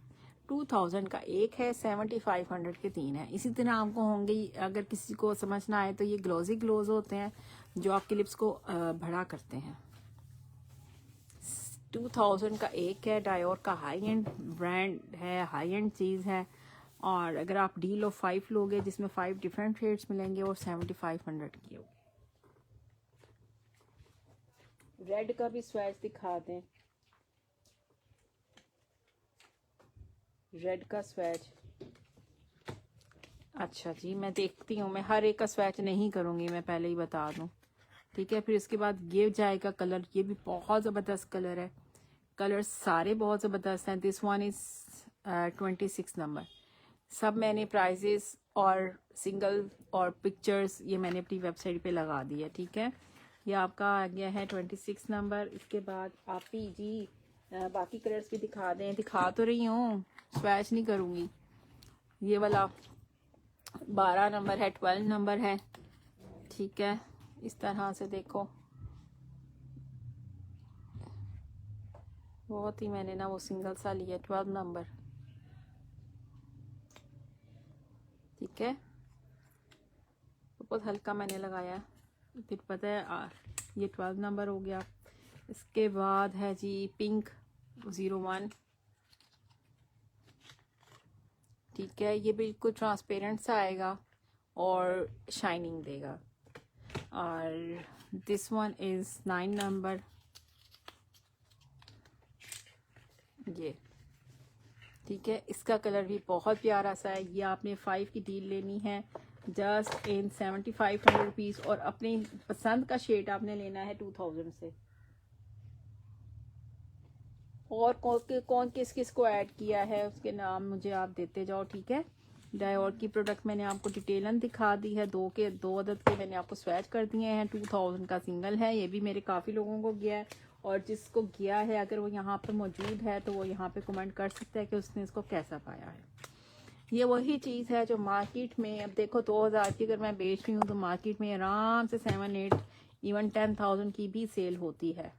2000 का एक है, 7500 के 3 है। इसी तरह आपको होंगे, अगर किसी को समझ ना आए तो ये ग्लोजी ग्लोज होते हैं जो आपके लिप्स को बड़ा करते हैं। 2000 का एक है, डायोर का हाई एंड ब्रांड है, हाई एंड चीज़ है। और अगर आप डील ऑफ 5 लोगे जिसमें 5 डिफरेंट शेड्स मिलेंगे और 7500 की होगी। रेड का भी स्वैच दिखा दें, रेड का स्वैच। अच्छा जी मैं देखती हूँ, मैं हर एक का स्वैच नहीं करूँगी, मैं पहले ही बता दूँ, ठीक है। फिर इसके बाद ये जाएगा कलर, ये भी बहुत ज़बरदस्त कलर है, कलर सारे बहुत ज़बरदस्त हैं। This one is 26 number. सब मैंने प्राइजेस और सिंगल और पिक्चर्स ये मैंने अपनी वेबसाइट पे लगा दी है, ठीक है। ये आपका आ गया है 26 नंबर। इसके बाद आप ही जी बाकी कलर्स भी दिखा दें, दिखा तो रही हूँ, स्वैच नहीं करूँगी। ये वाला 12 नंबर है, 12 नंबर है, ठीक है। इस तरह से देखो, बहुत ही मैंने ना वो सिंगल सा लिया, 12 नंबर, ठीक है। बहुत हल्का मैंने लगाया, फिर पता है ये 12 नंबर हो गया। इसके बाद है जी पिंक 01, ठीक है। ये बिल्कुल ट्रांसपेरेंट सा आएगा और शाइनिंग देगा। और दिस वन इज 9 नंबर, ये ठीक है। इसका कलर भी बहुत प्यारा सा है। ये आपने 5 की डील लेनी है जस्ट इन 7500 रुपीज़, और अपनी पसंद का शेड आपने लेना है 2000 से। और कौन किस किस को ऐड किया है उसके नाम मुझे आप देते जाओ, ठीक है। डायोर की प्रोडक्ट मैंने आपको डिटेलन दिखा दी है, दो अदद के मैंने आपको स्वैच कर दिए हैं। 2000 का सिंगल है, ये भी मेरे काफ़ी लोगों को गया है। और जिसको गया है अगर वो यहाँ पे मौजूद है तो वो यहाँ पे कमेंट कर सकता है कि उसने इसको कैसा पाया है। ये वही चीज़ है जो मार्केट में, अब देखो 2000 की अगर मैं बेच रही हूँ तो मार्केट में आराम से 7, 8 इवन 10,000 की भी सेल होती है,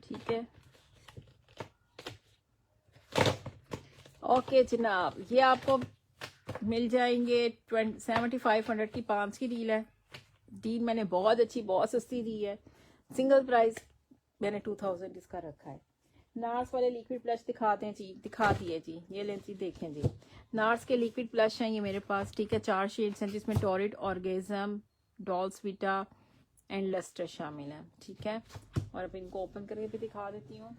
ठीक है। ओके जनाब, ये आपको मिल जाएंगे 7500 की 5 की डील है। डील मैंने बहुत अच्छी, बहुत सस्ती दी है। सिंगल प्राइस मैंने 2000 इसका रखा है। नार्स वाले लिक्विड ब्लश दिखाते हैं जी, दिखा दिए जी, ये लें जी, देखें जी। नार्स के लिक्विड ब्लश हैं ये मेरे पास, ठीक है। 4 शेड्स हैं जिसमें torrid, orgasm, dolce vita and lustre शामिल है, ठीक है। और अब इनको ओपन करके भी दिखा देती हूँ।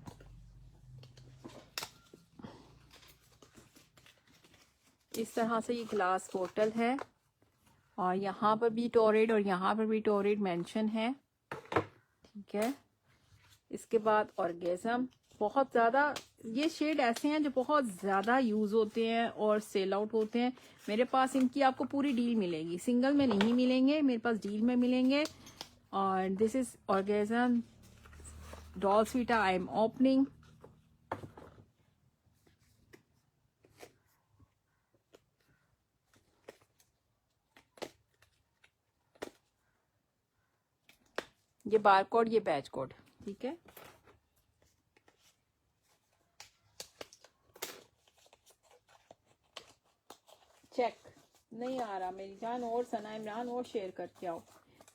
इस तरह से ये ग्लास बोतल है, और यहाँ पर भी टॉरिड और यहाँ पर भी टॉरिड मेंशन है, ठीक है। इसके बाद ऑर्गेजम, बहुत ज़्यादा ये शेड ऐसे हैं जो बहुत ज़्यादा यूज़ होते हैं और सेल आउट होते हैं। मेरे पास इनकी आपको पूरी डील मिलेगी, सिंगल में नहीं मिलेंगे, मेरे पास डील में मिलेंगे। और this is orgasm dolce Vita, I am opening. ये बार कोड, ये बैच कोड, ठीक है। चेक नहीं आ रहा मेरी जान, और सना इमरान और शेयर करके आओ।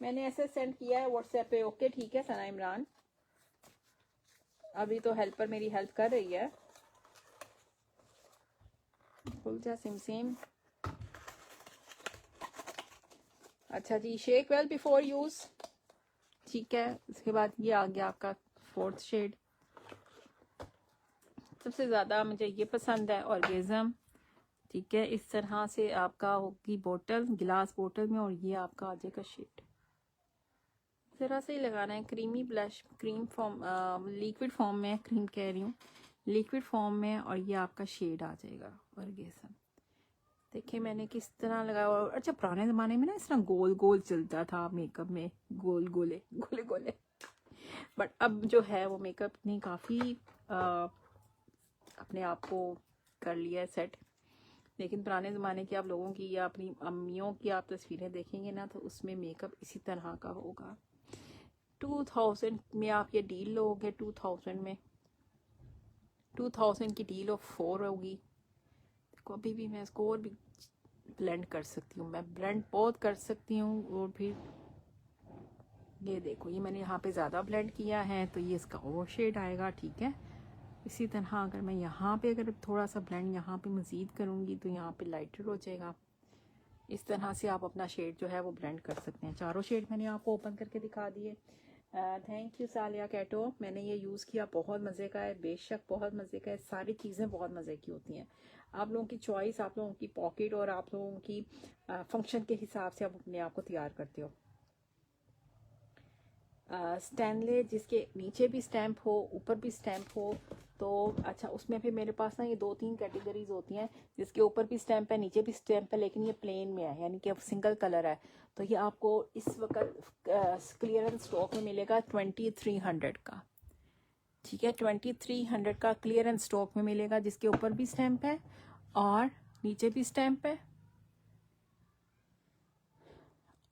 मैंने ऐसे सेंड किया है व्हाट्सएप पे, ओके ठीक है सना इमरान। अभी तो हेल्पर मेरी हेल्प कर रही है। खुल जा सिम सिम। अच्छा जी, शेक वेल बिफोर यूज, ठीक है। इसके बाद ये आ गया आपका 4th शेड। सबसे ज़्यादा मुझे ये पसंद है ऑर्गेजम, ठीक है। इस तरह से आपका होगी बोतल, गिलास बोतल में, और ये आपका आ जाएगा शेड। ज़रा से ही लगाना है, creamy blush, cream form, liquid form में, क्रीम कह रही हूँ, लिक्विड फॉर्म में, और ये आपका शेड आ जाएगा ऑर्गेजम। देखिए मैंने किस तरह लगाया। और अच्छा, पुराने ज़माने में ना इस तरह गोल गोल चलता था मेकअप में, गोल गोले गोले गोले, बट अब जो है वो मेकअप ने काफ़ी अपने आप को कर लिया है सेट। लेकिन पुराने ज़माने की आप लोगों की या अपनी अम्मियों की आप तस्वीरें देखेंगे ना तो उसमें मेकअप इसी तरह का होगा। 2000 में आप ये डील लोगे, 2000 में 2000 की डील ऑफ 4 होगी। देखो अभी भी मैं इसको और भी ब्लेंड कर सकती हूँ, मैं ब्लेंड बहुत कर सकती हूँ। और फिर ये देखो, ये मैंने यहाँ पे ज़्यादा ब्लेंड किया है तो ये इसका और शेड आएगा, ठीक है। इसी तरह अगर मैं यहाँ पे अगर थोड़ा सा ब्लेंड यहाँ पे मज़ीद करूँगी तो यहाँ पे लाइटर हो जाएगा। इस तरह से आप अपना शेड जो है वो ब्लेंड कर सकते हैं। चारों शेड मैंने आपको ओपन करके दिखा दिए। थैंक यू सालिया कैटो, मैंने ये यूज़ किया, बहुत मज़े का है, बेशक बहुत मज़े का है, सारी चीज़ें बहुत मज़े की होती हैं। आप लोगों की चॉइस, आप लोगों की पॉकेट और आप लोगों की फंक्शन के हिसाब से आप अपने आप को तैयार करते हो। स्टैनले जिसके नीचे भी स्टैम्प हो, ऊपर भी स्टैम्प हो, तो अच्छा उसमें फिर मेरे पास ना ये 2-3 कैटेगरीज होती हैं, जिसके ऊपर भी स्टैम्प है, नीचे भी स्टैम्प है, लेकिन ये प्लेन में है, यानी कि अब सिंगल कलर है। तो ये आपको इस वक्त क्लियरेंस स्टॉक में मिलेगा 2300 का। ठीक है, 2300 का क्लियरेंस स्टॉक में मिलेगा, जिसके ऊपर भी स्टैम्प है और नीचे भी स्टैम्प है।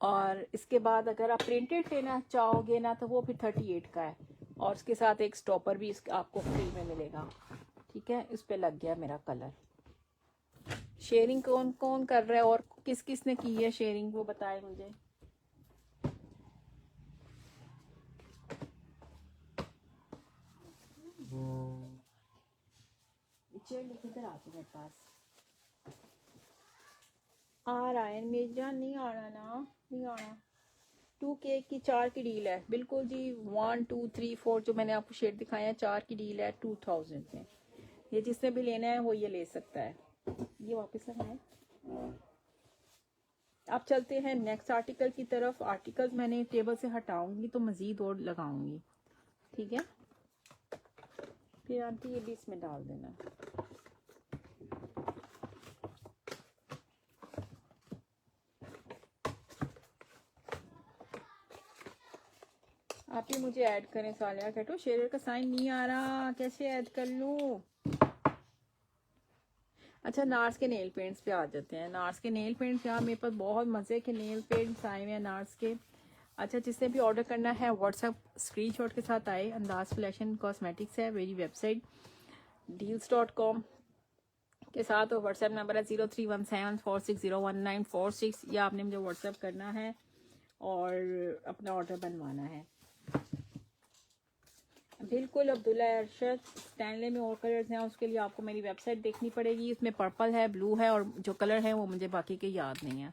और इसके बाद अगर आप प्रिंटेड लेना चाहोगे ना, तो वो फिर 38 का है, और उसके साथ एक स्टॉपर भी आपको फ्री में मिलेगा। ठीक है, इस पे लग गया मेरा कलर। शेयरिंग कौन कौन कर रहा है और किस किस ने की है शेयरिंग, वो बताए मुझे। किधर आते मेरे पास आ रहा है, मेरा नहीं आ रहा ना, नहीं आ रहा। 2K की 4 की डील है, बिल्कुल जी। 1 2 3 4 जो मैंने आपको शेड दिखाया है, 4 की डील है 2000 में। ये जिसने भी लेना है वो ये ले सकता है। ये वापस लगाए। अब चलते हैं नेक्स्ट आर्टिकल की तरफ। आर्टिकल्स मैंने टेबल से हटाऊंगी तो मजीद और लगाऊंगी। ठीक है, फिर आंटी ये भी इसमें डाल देना। आप ही मुझे ऐड करें। सालिया कहतो शेयर का साइन नहीं आ रहा, कैसे ऐड कर लूं। अच्छा, नार्स के नेल पेंट्स पे आ जाते हैं। नार्स के नेल पेंट्स, यार मेरे पास बहुत मजे के नेल पेंट्स आए हुए हैं नार्स के। अच्छा, जिसने भी ऑर्डर करना है व्हाट्सएप स्क्रीनशॉट के साथ आए। अंदाज फैशन कॉस्मेटिक्स है मेरी वेबसाइट, deals.com के साथ। और व्हाट्सएप नंबर है 0317460196। ये आपने मुझे व्हाट्सएप करना है और अपना ऑर्डर बनवाना है। बिल्कुल अब्दुल्ला अरशद। स्टैनले में और कलर्स हैं, उसके लिए आपको मेरी वेबसाइट देखनी पड़ेगी। इसमें पर्पल है, ब्लू है, और जो कलर है वो मुझे बाकी के याद नहीं है।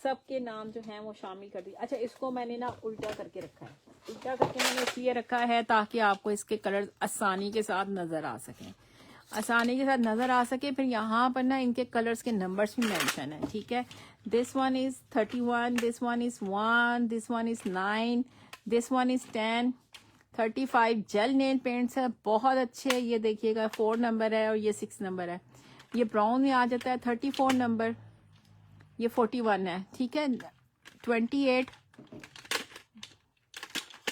सबके नाम जो हैं वो शामिल कर दिए। अच्छा, इसको मैंने ना उल्टा करके रखा है। उल्टा करके मैंने इसलिए रखा है ताकि आपको इसके कलर आसानी के साथ नजर आ सकें, आसानी के साथ नजर आ सके। फिर यहाँ पर ना इनके कलर्स के नंबर्स भी मेंशन है। ठीक है, this one is 31, this one is 1, this one is 9, this one is 10। 35 jail nail paints है, बहुत अच्छे। ये देखिएगा 4 नंबर है और ये 6 नंबर है। ये ब्राउन में आ जाता है 34 नंबर, ये 41 है। ठीक है, 28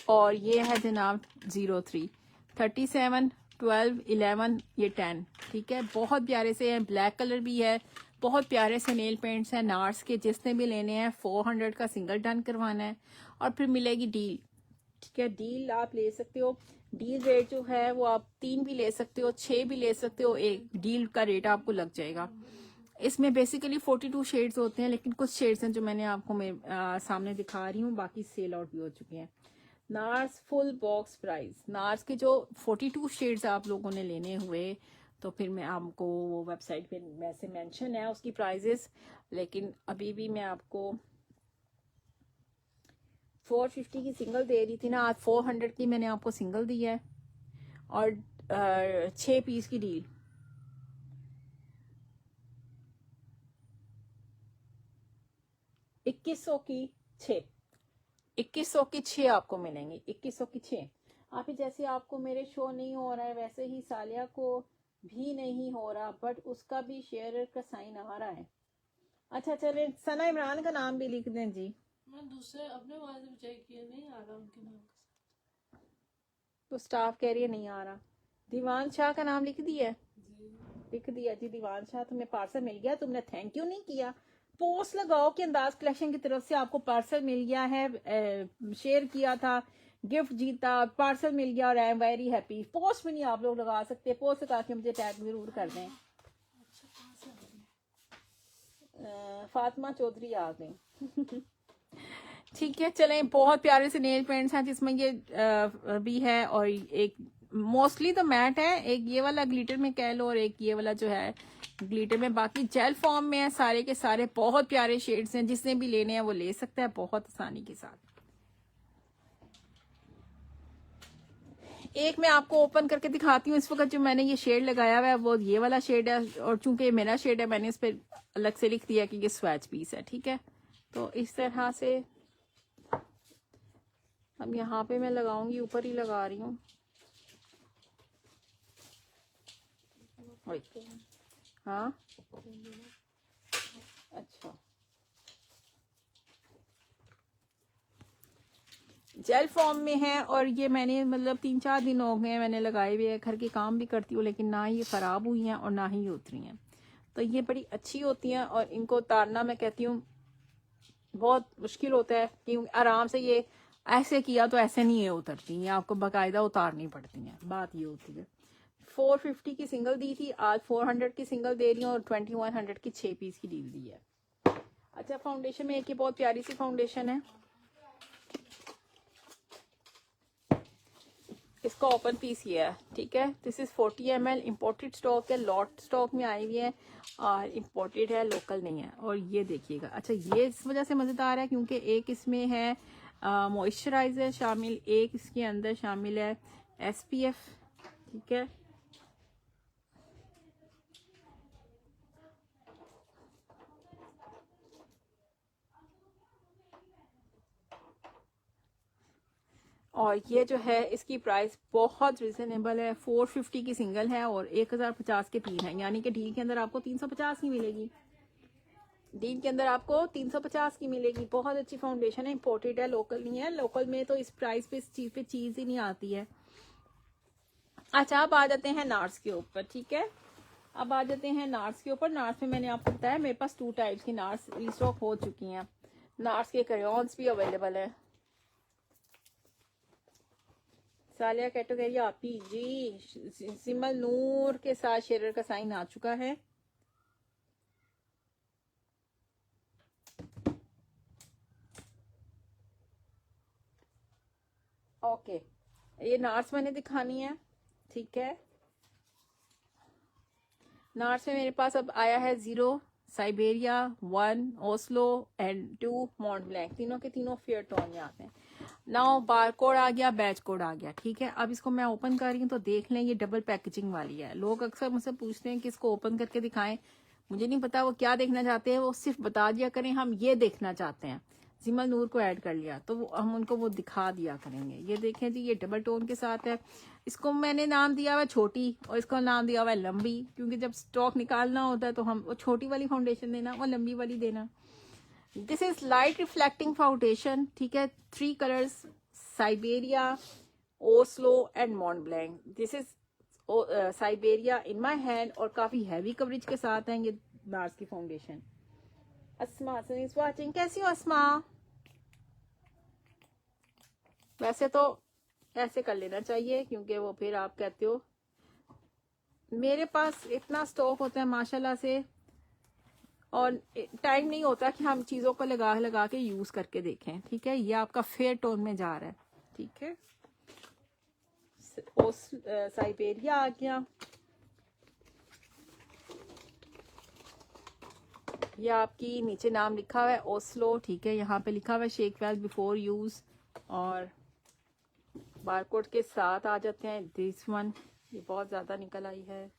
और ये है जनाब 03, 37, 12, 11, ये 10। ठीक है, बहुत प्यारे से हैं। ब्लैक कलर भी है, बहुत प्यारे से नेल पेंट्स हैं नार्स के। जिसने भी लेने हैं 400 का सिंगल डन करवाना है और फिर मिलेगी डील। ठीक है, डील आप ले सकते हो। डील रेट जो है वो आप 3 भी ले सकते हो, 6 भी ले सकते हो। एक डील का रेट आपको लग जाएगा। इसमें बेसिकली 42 शेड्स होते हैं, लेकिन कुछ शेड्स हैं जो मैंने आपको सामने दिखा रही हूँ, बाकी सेल आउट भी हो चुके हैं। Nurse full box price, nurse के जो 42 शेड्स आप लोगों ने लेने हुए, तो फिर मैं आपको वो वेबसाइट पे वैसे मेंशन है उसकी प्राइजेस, लेकिन अभी भी मैं आपको 450 की सिंगल दे रही थी ना, आज 400 की मैंने आपको सिंगल दी है और 6 पीस की डील। $2100 की 6, 2100 की 6 आपको मिलेंगी। 2100 की 6। आप ही जैसे आपको मेरे शो नहीं हो रहा है, वैसे ही सालिया को भी नहीं हो रहा, बट उसका भी शेयर का साइन आ रहा है। अच्छा चले, सना इमरान का नाम भी लिख दें जी। मैं दूसरे अपने वाले से चेक किया, नहीं आ रहा उनके नाम के तो स्टाफ कह रही है नहीं आ रहा। दीवान शाह का नाम लिख दिया है? साथ। लिख दिया जी। दीवान शाह, तुम्हें पार्सल मिल गया, तुमने थैंक यू नहीं किया। पोस्ट लगाओ कि अंदाज कलेक्शन की तरफ से आपको पार्सल मिल गया है, शेयर किया था, गिफ्ट जीता, पार्सल मिल गया और I am very happy. Post भी नहीं आप लोग लगा सकते, पोस्ट लगा के मुझे टैग जरूर कर दें। अच्छा, कहाँ से आ गए? फातिमा चौधरी आ गई। ठीक है, चलें। बहुत प्यारे से नेल पेंट्स हैं, जिसमें ये भी है और एक मोस्टली तो मैट है, एक ये वाला ग्लिटर में कह लो और एक ये वाला जो है ग्लिटर में। बाकी जेल फॉर्म में है सारे के सारे। बहुत प्यारे शेड्स हैं, जिसने भी लेने हैं वो ले सकता है बहुत आसानी के साथ। एक मैं आपको ओपन करके दिखाती हूँ। इस वक्त जो मैंने ये शेड लगाया हुआ है वो ये वाला शेड है, और चूंकि ये मेरा शेड है मैंने इस पर अलग से लिख दिया कि ये स्वैच पीस है। ठीक है, तो इस तरह से अब यहाँ पे मैं लगाऊंगी, ऊपर ही लगा रही हूँ। हाँ अच्छा, जेल फॉर्म में है, और ये मैंने मतलब 3-4 दिन हो गए मैंने लगाए हुए हैं। घर के काम भी करती हूँ लेकिन ना ये ख़राब हुई हैं और ना ही ये उतरी हैं। तो ये बड़ी अच्छी होती हैं, और इनको उतारना मैं कहती हूँ बहुत मुश्किल होता है, क्योंकि आराम से ये ऐसे किया तो ऐसे नहीं है उतरती, ये आपको बाकायदा उतारनी पड़ती हैं। बात ये होती है। 450 की सिंगल दी थी, आज 400 की सिंगल दे रही हूँ, और 2100 की 6 पीस की डील दी है। अच्छा, फाउंडेशन में एक ये बहुत प्यारी सी फाउंडेशन है, इसका ओपन पीस ये है। ठीक है, this is 40 ml, imported stock है, लॉट स्टॉक में आई हुई है और इम्पोर्टेड है, लोकल नहीं है। और ये देखिएगा, अच्छा ये इस वजह से मज़ेदार है क्योंकि एक इसमें है मॉइस्चराइजर शामिल, एक इसके अंदर शामिल है SPF। ठीक है, और ये जो है इसकी प्राइस बहुत रिजनेबल है। 450 की सिंगल है और 1050 के 3 है, यानी कि डील के अंदर आपको 350 की मिलेगी। डील के अंदर आपको 350 की मिलेगी। बहुत अच्छी फाउंडेशन है, इंपोर्टेड है, लोकल नहीं है। लोकल में तो इस प्राइस पे इस चीज पे चीज ही नहीं आती है। अच्छा, अब आ जाते हैं नार्स के ऊपर। ठीक है, अब आ जाते हैं नार्स के ऊपर। नार्स में मैंने आपको बताया मेरे पास 2 टाइप्स की नार्स रिस्टॉक हो चुकी हैं। नार्स के क्रेयॉन्स भी अवेलेबल है। सालिया कैटेगरी आपी जी, सिमल नूर के साथ शेरर का साइन आ चुका है। ओके, ये नार्स मैंने दिखानी है। ठीक है, नार्स में मेरे पास अब आया है 0, साइबेरिया 1, ओस्लो एंड 2, मॉन्ट ब्लैंक। तीनों के तीनों फेयर टोन में आते हैं। नाउ बार कोड आ गया, बैच कोड आ गया। ठीक है, अब इसको मैं ओपन कर रही हूँ तो देख लें, ये डबल पैकेजिंग वाली है। लोग अक्सर मुझसे पूछते हैं कि इसको ओपन करके दिखाएं, मुझे नहीं पता वो क्या देखना चाहते हैं, वो सिर्फ बता दिया करें हम ये देखना चाहते हैं। जिमल नूर को ऐड कर लिया तो हम उनको वो दिखा दिया करेंगे। ये देखें जी, ये डबल टोन के साथ है। इसको मैंने नाम दिया हुआ छोटी और इसको नाम दिया हुआ है लंबी, क्योंकि जब स्टॉक निकालना होता है तो हम वो छोटी वाली फाउंडेशन देना, वो लंबी वाली देना। This is light reflecting foundation. ठीक है, 3 colours, Siberia, Oslo and मॉन्ट blank. This is Siberia in my hand, और काफी हैवी कवरेज के साथ है ये नार्स की फाउंडेशन। अस्मा इज वाचिंग, कैसी हो अस्मा? वैसे तो ऐसे कर लेना चाहिए क्योंकि वो फिर आप कहते हो, मेरे पास इतना स्टॉक होता है माशाल्लाह से, और टाइम नहीं होता कि हम चीजों को लगा लगा के यूज करके देखें। ठीक है, ये आपका फेयर टोन में जा रहा है। ठीक है, साइबेरिया आ गया, ये आपकी नीचे नाम लिखा हुआ है ओस्लो। ठीक है, यहाँ पे लिखा हुआ है शेक वेल बिफोर यूज, और बारकोड के साथ आ जाते हैं। दिस वन, ये बहुत ज्यादा निकल आई है।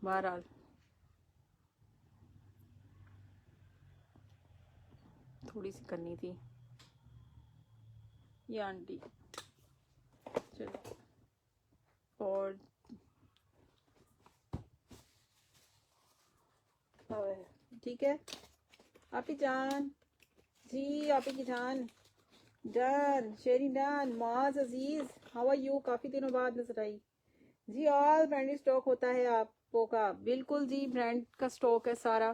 बहरहाल थोड़ी सी करनी थी ये आंटी, चलो। और ठीक है, आपी जान जी, आपी की जान डन, शेरी डन, माज अजीज, हाउ आर यू? काफी दिनों बाद नजर आई जी। ऑल ब्रांडेड स्टॉक होता है आपको का? बिल्कुल जी, ब्रांड का स्टॉक है सारा।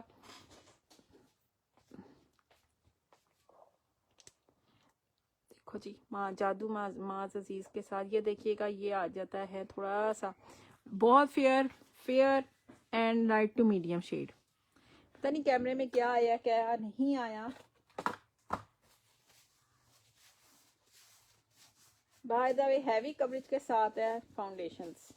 देखो जी, जादू माज अजीज के साथ ये देखिएगा, ये आ जाता है थोड़ा सा बहुत fair and light to medium shade. पता नहीं कैमरे में क्या आया क्या नहीं आया। By the way heavy coverage के साथ है फाउंडेशंस।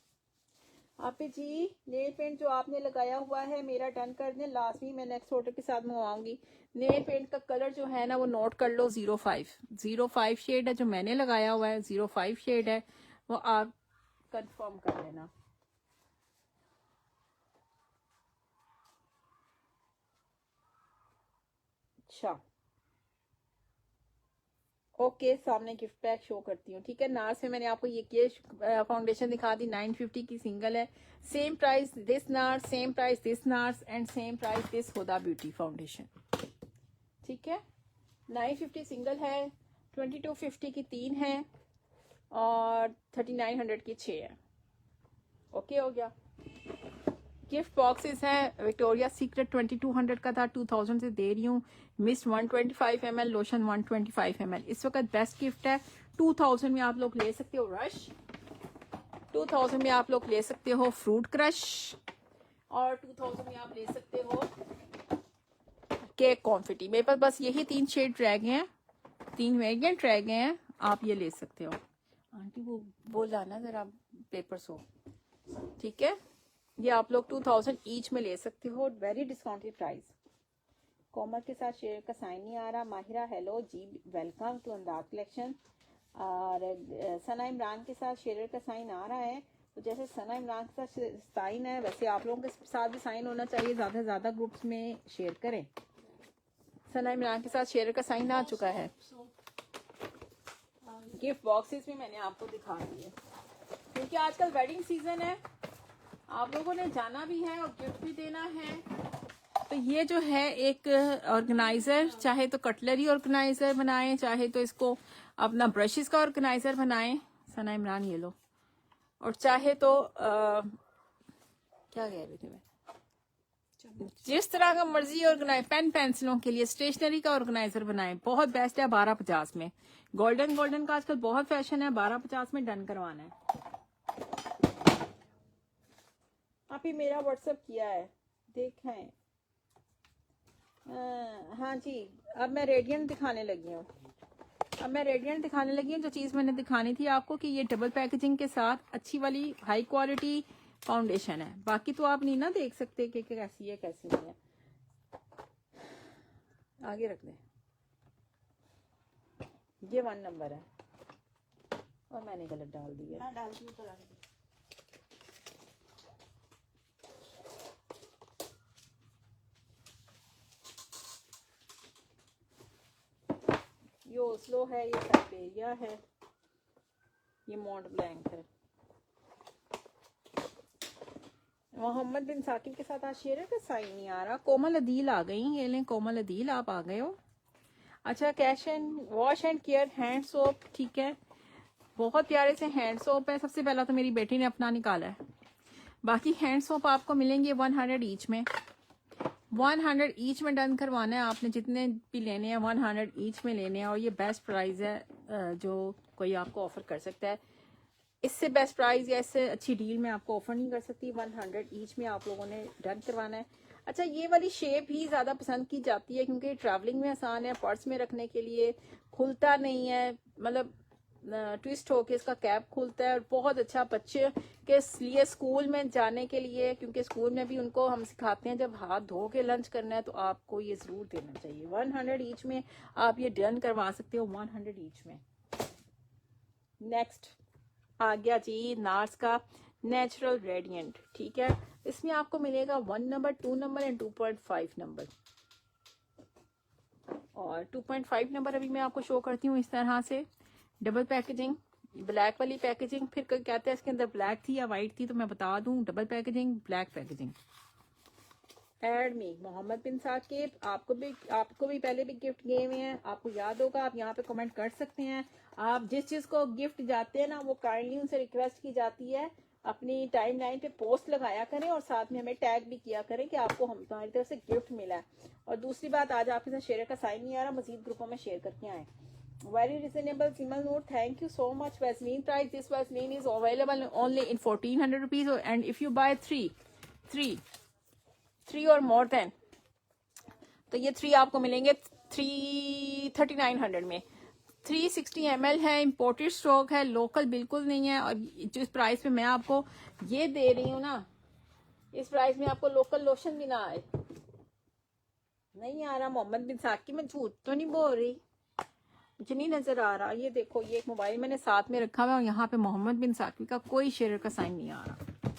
आप जी नेल पेंट जो आपने लगाया हुआ है मेरा डन कर दें, लाजमी मैं नेक्स्ट ऑर्डर के साथ मंगवाऊंगी। नेल पेंट का कलर जो है ना वो नोट कर लो, 05 शेड है जो मैंने लगाया हुआ है, 05 शेड है, वो आप कंफर्म कर लेना। अच्छा ओके, सामने गिफ्ट पैक शो करती हूँ, ठीक है। नार्स में मैंने आपको ये फाउंडेशन दिखा दी, 950 की सिंगल है। Same price this nurse, same price this nurse and same price this Huda Beauty foundation, ठीक है। 950 सिंगल है, 2250 की 3 है और 3900 की 6 है। ओके हो गया। गिफ्ट बॉक्सेस हैं, विक्टोरिया सीक्रेट 2200 का था, 2000 से दे रही हूँ। मिस्ट 125 ml, लोशन 125 ml, इस वक्त बेस्ट गिफ्ट है। 2000 में आप लोग ले सकते हो रश, 2000 में आप लोग ले सकते हो फ्रूट क्रश, और 2000 में आप ले सकते हो केक कॉन्फिटी। मेरे पास बस यही 3 शेड रह गए हैं, 3 वेरिएंट रह गए हैं, आप ये ले सकते हो। आंटी वो लाना जरा पेपर्स हो, ठीक है। ये आप लोग 2000 ईच में ले सकते हो, वेरी डिस्काउंटेड प्राइस। कोमल के साथ शेयर का साइन नहीं आ रहा। Mahira hello ji, welcome to Andaz collection. और सना इमरान के साथ शेयर का साइन आ रहा है, तो जैसे सना इमरान के साथ साइन है वैसे आप लोगों के साथ भी साइन होना चाहिए, ज़्यादा से ज़्यादा ग्रुप्स में शेयर करें। सना इमरान के साथ शेयर का साइन आ चुका है। गिफ्ट बॉक्सेस भी मैंने आपको दिखा दिए, क्योंकि आजकल वेडिंग सीजन है, आप लोगों ने जाना भी है और गिफ्ट भी देना है। तो ये जो है एक ऑर्गेनाइजर, चाहे तो कटलरी ऑर्गेनाइजर बनाएं, चाहे तो इसको अपना ब्रशेस का ऑर्गेनाइजर बनाएं, सना इमरान ये लो, और चाहे तो क्या कह रही थी मैं, जिस तरह का मर्जी ऑर्गेनाइज, पेन पेंसिलों के लिए स्टेशनरी का ऑर्गेनाइजर बनाएं, बहुत बेस्ट है। 1250 में गोल्डन का आजकल बहुत फैशन है, 1250 में डन करवाना है। आप ही मेरा व्हाट्सएप किया है, देखें। हाँ जी, अब मैं रेडियंट दिखाने लगी हूँ। जो चीज़ मैंने दिखानी थी आपको कि ये डबल पैकेजिंग के साथ अच्छी वाली हाई क्वालिटी फाउंडेशन है। बाकी तो आप नहीं ना देख सकते कि कैसी है कैसी नहीं है। आगे रख दे, ये 1 नंबर है और मैंने गलत डाल दिया। हाँ, डाल दिया तो डाल दिया। ये ओस्लो है, ये साइबेरिया है, ये मॉन्ट ब्लैंक है। मोहम्मद बिन साकिब के साथ आज शेयर का साइन नहीं आ रहा। कोमल अदील आ गई, ये लें कोमल अदील, आप आ गए हो। अच्छा, cash and wash and care hand soap, ठीक है, बहुत प्यारे से हैंड सोप है। सबसे पहला तो मेरी बेटी ने अपना निकाला है, बाकी हैंड सोप आपको मिलेंगे 100 ईच में, 100 ईच में डन करवाना है आपने। जितने भी लेने हैं 100 ईच में लेने हैं, और ये बेस्ट प्राइस है जो कोई आपको ऑफर कर सकता है। इससे बेस्ट प्राइस या इससे अच्छी डील में आपको ऑफर नहीं कर सकती। 100 ईच में आप लोगों ने डन करवाना है। अच्छा, ये वाली शेप ही ज़्यादा पसंद की जाती है क्योंकि ट्रैवलिंग में आसान है, पर्स में रखने के लिए, खुलता नहीं है, मतलब ट्विस्ट होके इसका कैप खुलता है, और बहुत अच्छा बच्चे के लिए स्कूल में जाने के लिए, क्योंकि स्कूल में भी उनको हम सिखाते हैं जब हाथ धो के लंच करना है तो आपको ये ज़रूर देना चाहिए। 100 ईच में आप ये डन करवा सकते हो, 100 ईच में। नेक्स्ट आ गया जी नार्स का नेचुरल रेडिएंट, ठीक है। इसमें आपको मिलेगा 1 नंबर, 2 नंबर एंड 2.5 नंबर। और 2.5 नंबर अभी मैं आपको शो करती हूँ इस तरह से, डबल पैकेजिंग, ब्लैक वाली पैकेजिंग। फिर कोई कहते हैं इसके अंदर ब्लैक थी या वाइट थी, तो मैं बता दूं double packaging, black packaging. Add me Mohammad bin Saqib, आपको भी पहले भी गिफ्ट गए हुए हैं, आपको याद होगा, आप यहाँ पे कमेंट कर सकते हैं। आप जिस चीज को गिफ्ट जाते हैं ना, वो काइंडली उनसे रिक्वेस्ट की जाती है अपनी टाइमलाइन पे पोस्ट लगाया करें, और साथ में हमें टैग भी किया करें कि आपको हमारी तरफ से गिफ्ट मिला है। और दूसरी बात, आज आपके साथ शेयर का साइन नहीं आ रहा, मजीद ग्रुपों में शेयर करके आए। Very reasonable, Simal Noor. Thank you so much. Vaseline price. This Vaseline is available only in 1400 rupees, and if you buy three or more than, तो ये 3 आपको मिलेंगे 3900 में। 360 ml है, इम्पोर्टेड स्टॉक है, लोकल बिल्कुल नहीं है। और जिस प्राइस में मैं आपको ये दे रही हूँ ना, इस प्राइस में आपको लोकल लोशन भी ना आए। नहीं आ रहा मोहम्मद बिन साकिब, मैं झूठ तो नहीं बोल रही, मुझे नहीं नजर आ रहा। ये देखो, ये एक मोबाइल मैंने साथ में रखा हुआ है और यहाँ पे मोहम्मद बिन साकिब का कोई शेयर का साइन नहीं आ रहा।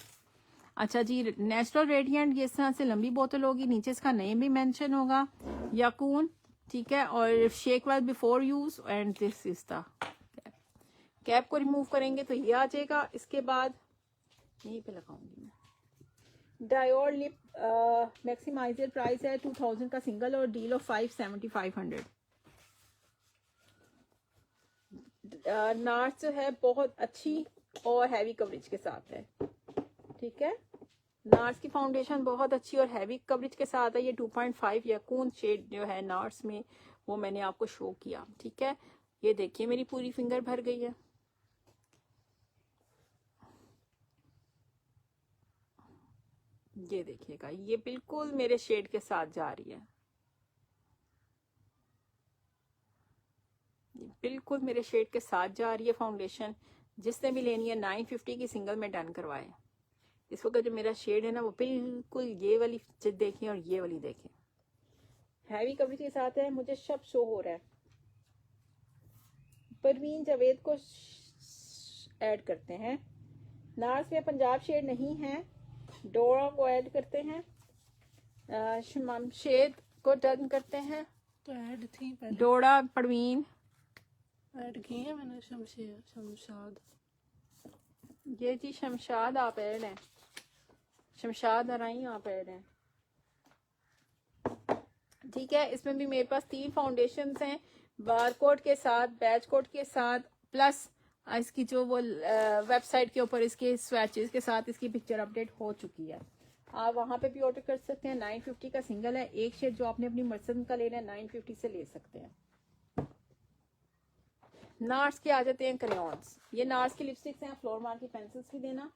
अच्छा जी, नेचुरल रेडिएंट, ये इस तरह से लंबी बोतल होगी, नीचे इसका नेम भी मेंशन होगा, याकून, ठीक है। और shake well before use, and this is the cap को रिमूव करेंगे तो ये आ जाएगा। इसके बाद यहीं पे लगाऊंगी मैं। डायोर लिप मैक्सिमाइजर, प्राइस है 2000 का सिंगल और डील ऑफ 570-500। नार्स जो है बहुत अच्छी और हैवी कवरेज के साथ है, ठीक है। नार्स की फाउंडेशन बहुत अच्छी और हैवी कवरेज के साथ है। ये 2.5 याकून शेड जो है नार्स में, वो मैंने आपको शो किया, ठीक है। ये देखिए मेरी पूरी फिंगर भर गई है। ये देखिएगा, ये बिल्कुल मेरे शेड के साथ जा रही है, ये बिल्कुल मेरे शेड के साथ जा रही है फाउंडेशन। जिसने भी लेनी है 950 की सिंगल में डन करवाए। इस वक्त जो मेरा शेड है ना, वो बिल्कुल ये वाली देखें और ये वाली देखें, हैवी कवरेज के साथ है। मुझे सब शो हो रहा है। परवीन जावेद को ऐड करते हैं। नार्स में पंजाब शेड नहीं है, डोरा को ऐड करते हैं, शमशेद को डन करते हैं। तो ऐड थी पहले, डोरा परवीन ऐड की है मैंने। शमशाद, ये जी शमशाद आप ऐड हैं, शमशाद हराई आप ऐड हैं, ठीक है। इसमें भी मेरे पास 3 फाउंडेशंस हैं, बार कोड के साथ, बैच कोड के साथ, प्लस इसकी जो वो वेबसाइट के ऊपर इसके स्वैचेस के साथ इसकी पिक्चर अपडेट हो चुकी है। आप वहां पे भी ऑर्डर कर सकते हैं। 950 का सिंगल है, एक शेड जो आपने अपनी मर्सद का लेना है 950 से ले सकते हैं। नार्स के आ जाते हैं क्रेयॉन्स। ये नार्स की लिपस्टिक्स हैं, फ्लोर मार्क की पेंसिल्स भी देना।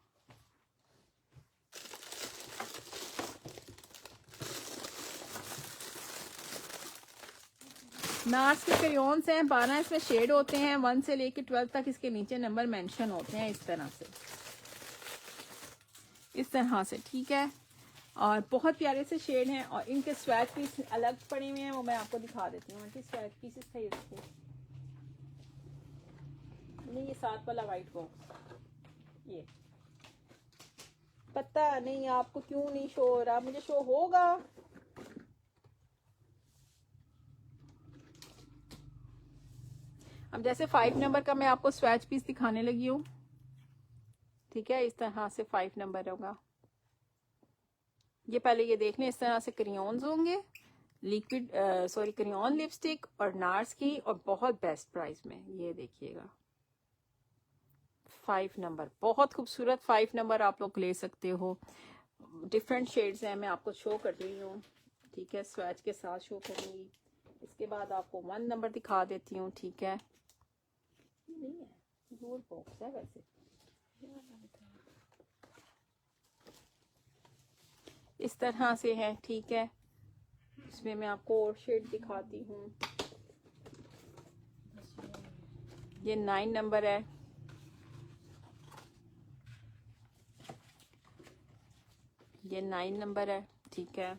नार्स के क्रेयॉन्स हैं, 12 इसमें शेड होते हैं, 1 से लेके 12 तक इसके नीचे नंबर मेंशन होते हैं, इस तरह से, इस तरह से, ठीक है। और बहुत प्यारे से शेड हैं और इनके स्वैच पीस अलग पड़े हुए हैं, वो मैं आपको दिखा देती हूँ। स्वैच पीसेस थे इसके, नहीं ये 7 वाला वाइट बॉक्स, ये पता नहीं आपको क्यों नहीं शो हो रहा, मुझे शो होगा। अब जैसे 5 नंबर का मैं आपको स्वैच पीस दिखाने लगी हूँ, ठीक है। इस तरह से 5 नंबर होगा। ये पहले ये देख लें, इस तरह से क्रेयॉन्स होंगे, लिक्विड सॉरी क्रेयॉन लिपस्टिक और नार्स की, और बहुत बेस्ट प्राइस में। ये देखिएगा 5 नंबर, बहुत खूबसूरत 5 नंबर आप लोग ले सकते हो। डिफरेंट शेड्स हैं, मैं आपको शो कर रही हूँ, ठीक है। स्वैच के साथ शो करूंगी। इसके बाद आपको 1 नंबर दिखा देती हूँ, ठीक है। नहीं है, रोल बॉक्स है वैसे। इस तरह से है, ठीक है। इसमें मैं आपको और शेड दिखाती हूँ। ये 9 नंबर है, ये 9 नंबर है, ठीक है।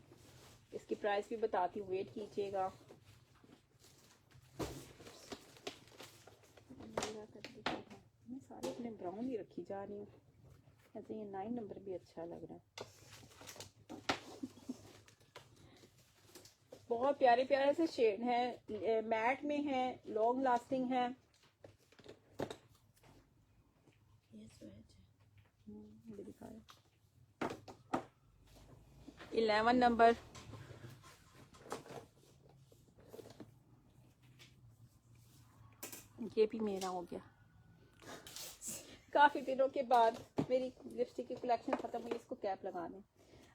इसकी प्राइस भी बताती हूँ, वेट कीजिएगा। मैं सारे अपने ब्राउन ही रखी जा रही हूँ, ऐसे ये 9 नंबर भी अच्छा लग रहा है। बहुत प्यारे प्यारे से शेड हैं, मैट में है, लॉन्ग लास्टिंग है। ये दिखाया 11 नंबर, ये भी मेरा हो गया। काफी दिनों के बाद मेरी लिपस्टिक की कलेक्शन खत्म हुई, इसको कैप लगा दें।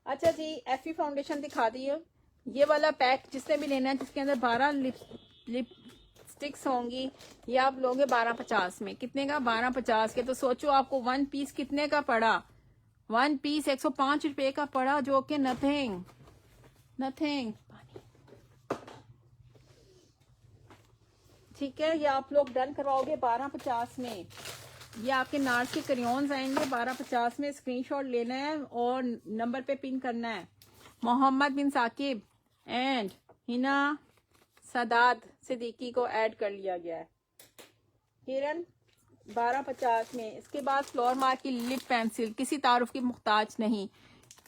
अच्छा जी, एफी फाउंडेशन दिखा दी है। ये वाला पैक जिसने भी लेना है, जिसके अंदर 12 लिपस्टिक्स होंगी, ये आप लोगे 1250 में। कितने का? 1250 के। तो सोचो आपको 1 पीस कितने का पड़ा? 1 पीस 105 रुपए का पड़ा, जो कि नथिंग ठीक है, ये आप लोग डन करवाओगे 1250 में। ये आपके नार्स के क्रेयॉन्स आएंगे 1250 में। स्क्रीनशॉट लेना है और नंबर पे पिन करना है। मोहम्मद बिन साकिब एंड हिना सदाद सिद्दीकी को ऐड कर लिया गया है। किरण 1250 में। इसके बाद फ्लोर मार्क की लिप पेंसिल, किसी तारुफ की मुख्ताज नहीं।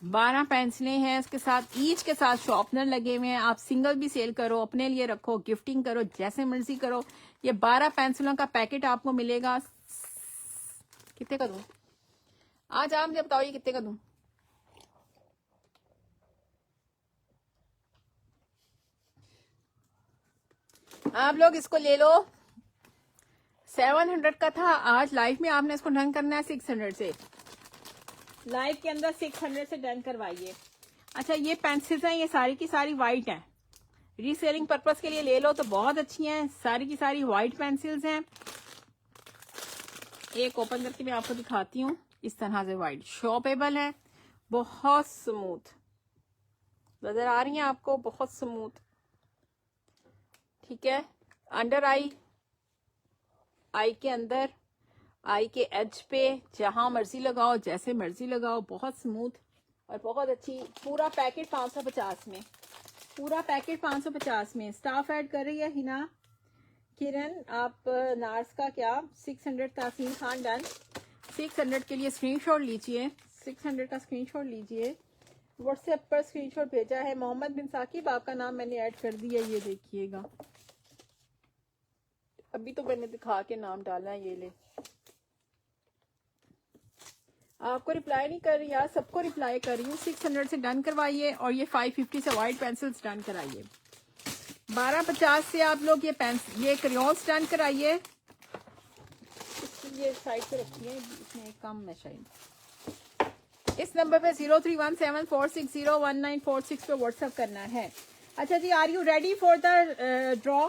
12 पेंसिलें हैं, इसके साथ ईच के साथ शॉर्पनर लगे हुए हैं। आप सिंगल भी सेल करो, अपने लिए रखो, गिफ्टिंग करो, जैसे मर्जी करो। ये 12 पेंसिलों का पैकेट आपको मिलेगा। कितने का दूं? आज आप मुझे बताओ ये कितने का दूं? आप लोग इसको ले लो। 700 का था, आज लाइव में आपने इसको डन करना है 600 से। लाइव के अंदर 600 से डन करवाइए। अच्छा, ये पेंसिल्स हैं, ये सारी की सारी वाइट हैं। रीसेलिंग पर्पस के लिए ले लो तो बहुत अच्छी हैं। सारी की सारी वाइट पेंसिल्स हैं। एक ओपन करके मैं आपको दिखाती हूँ। इस तरह से वाइट शॉपेबल है, बहुत स्मूथ नजर आ रही हैं आपको, बहुत स्मूथ। ठीक है, अंडर आई, आई के अंदर, आई के एज पे, जहां मर्जी लगाओ, जैसे मर्जी लगाओ, बहुत स्मूथ और बहुत अच्छी। पूरा पैकेट 550 में, पूरा पैकेट 550 में। स्टाफ ऐड कर रही है हिना। किरण आप नार्स का क्या 600 का सीन खान डन। 600 के लिए स्क्रीनशॉट लीजिए, 600 का स्क्रीनशॉट लीजिए। व्हाट्सएप पर स्क्रीनशॉट भेजा है। मोहम्मद बिन साकिब आपका नाम मैंने ऐड कर दिया, ये देखिएगा। अभी तो मैंने दिखा के नाम डाला है, ये ले। आपको रिप्लाई नहीं कर रही यार, सबको रिप्लाई कर रही हूँ। 600 से डन करवाइए और ये 550 से वाइट पेंसिल्स डन कराइए। 1250 से आप लोग ये क्रेयॉन्स डन कराइए। ये साइड पे रखिए, इसमें कम है शायद। इस नंबर पे 0317460196 पे व्हाट्सएप करना है। अच्छा जी, are you ready for the draw?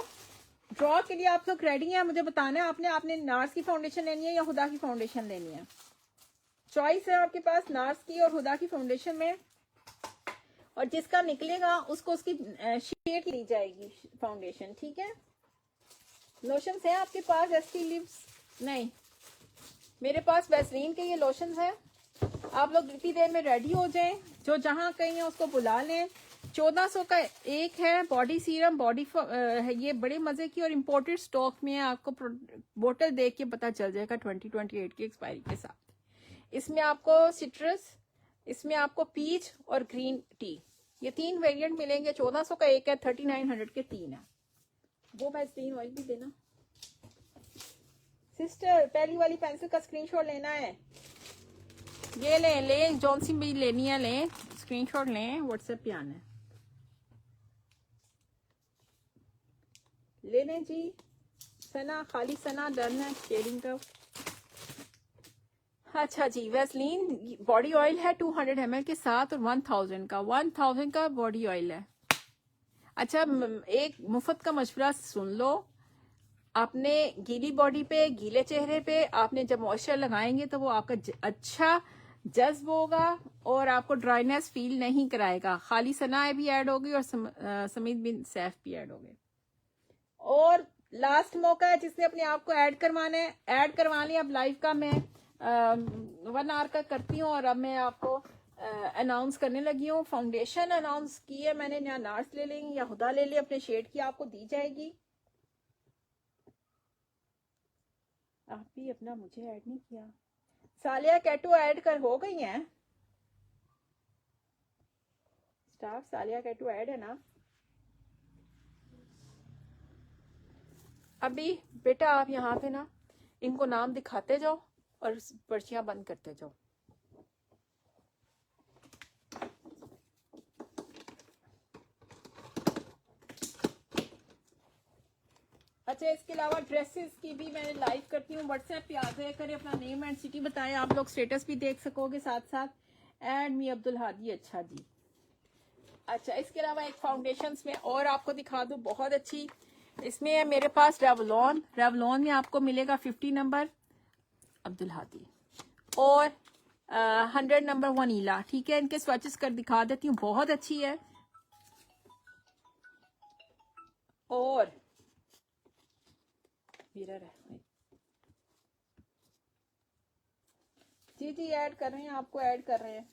Draw के लिए आप लोग रेडी हैं? मुझे बताना है आपने नार्स की फाउंडेशन लेनी है या हुदा की फाउंडेशन लेनी है। चॉइस है आपके पास नार्स की और हुदा की फाउंडेशन में। और जिसका निकलेगा उसको उसकी शेड ली जाएगी फाउंडेशन। ठीक है, लोशन है आपके पास? एसटी लिप्स नहीं, मेरे पास वैसलीन के ये लोशन है। आप लोग इतनी देर में रेडी हो जाएं। जो जहां कहीं है उसको बुला लें। 1400 का एक है बॉडी सीरम, बॉडी है, ये बड़े मजे की और इम्पोर्टेड स्टॉक में है। आपको बोतल देख के पता चल जाएगा 2028 की एक्सपायरी के साथ। इसमें आपको सिट्रस, इसमें आपको पीच और ग्रीन टी, ये 3 वेरिएंट मिलेंगे। 1400 का एक है, 3900 के 3 है। वो वैसलीन ऑयल भी देना। सिस्टर पहली वाली पेंसिल का स्क्रीनशॉट लेना है, ये ले जॉनसन भी लेनी है, ले स्क्रीनशॉट लें, व्हाट्सएप पे आना है। ले लें जी। सना, खाली सना डन है शेडिंग का। अच्छा जी, वैसलीन बॉडी ऑयल है 200 ml के साथ और 1000 का बॉडी ऑयल है। अच्छा, एक मुफ्त का मशवरा सुन लो। आपने गीली बॉडी पे, गीले चेहरे पे आपने जब मॉइस्चर लगाएंगे तो वो आपका अच्छा जज्ब होगा और आपको ड्राइनेस फील नहीं कराएगा। खाली सना भी ऐड होगी और समीत बिन सैफ भी ऐड हो गए। और लास्ट मौका है जिसने अपने आप को ऐड करवाना है, ऐड करवा लें। अब लाइव का मैं 1 आवर का करती हूँ और अब मैं आपको अनाउंस करने लगी हूँ। फाउंडेशन अनाउंस की है मैंने, या नार्स ले लेंगे या हुदा ले लें, अपने शेड की आपको दी जाएगी। आप भी अपना मुझे ऐड नहीं किया। सालिया कैटो ऐड कर हो गई हैं स्टाफ? सालिया कैटो ऐड है ना? अभी बेटा आप यहाँ पे ना इनको नाम दिखाते जाओ और पर्चियां बंद करते जाओ। अच्छा, इसके अलावा ड्रेसेस की भी मैं लाइव करती हूँ। व्हाट्सएप पे आ जाया करें, अपना नेम एंड सिटी बताएं। आप लोग स्टेटस भी देख सकोगे साथ साथ। And me Abdul Hadi. अच्छा जी, अच्छा इसके अलावा एक फाउंडेशन में और आपको दिखा दूं, बहुत अच्छी। इसमें है मेरे पास रेवलॉन में आपको मिलेगा 50 नंबर अब्दुल हादी और 100 नंबर वनीला। ठीक है, इनके स्वैचेस कर दिखा देती हूँ, बहुत अच्छी है। और मिरर है जी जी, ऐड कर रहे हैं, आपको ऐड कर रहे हैं।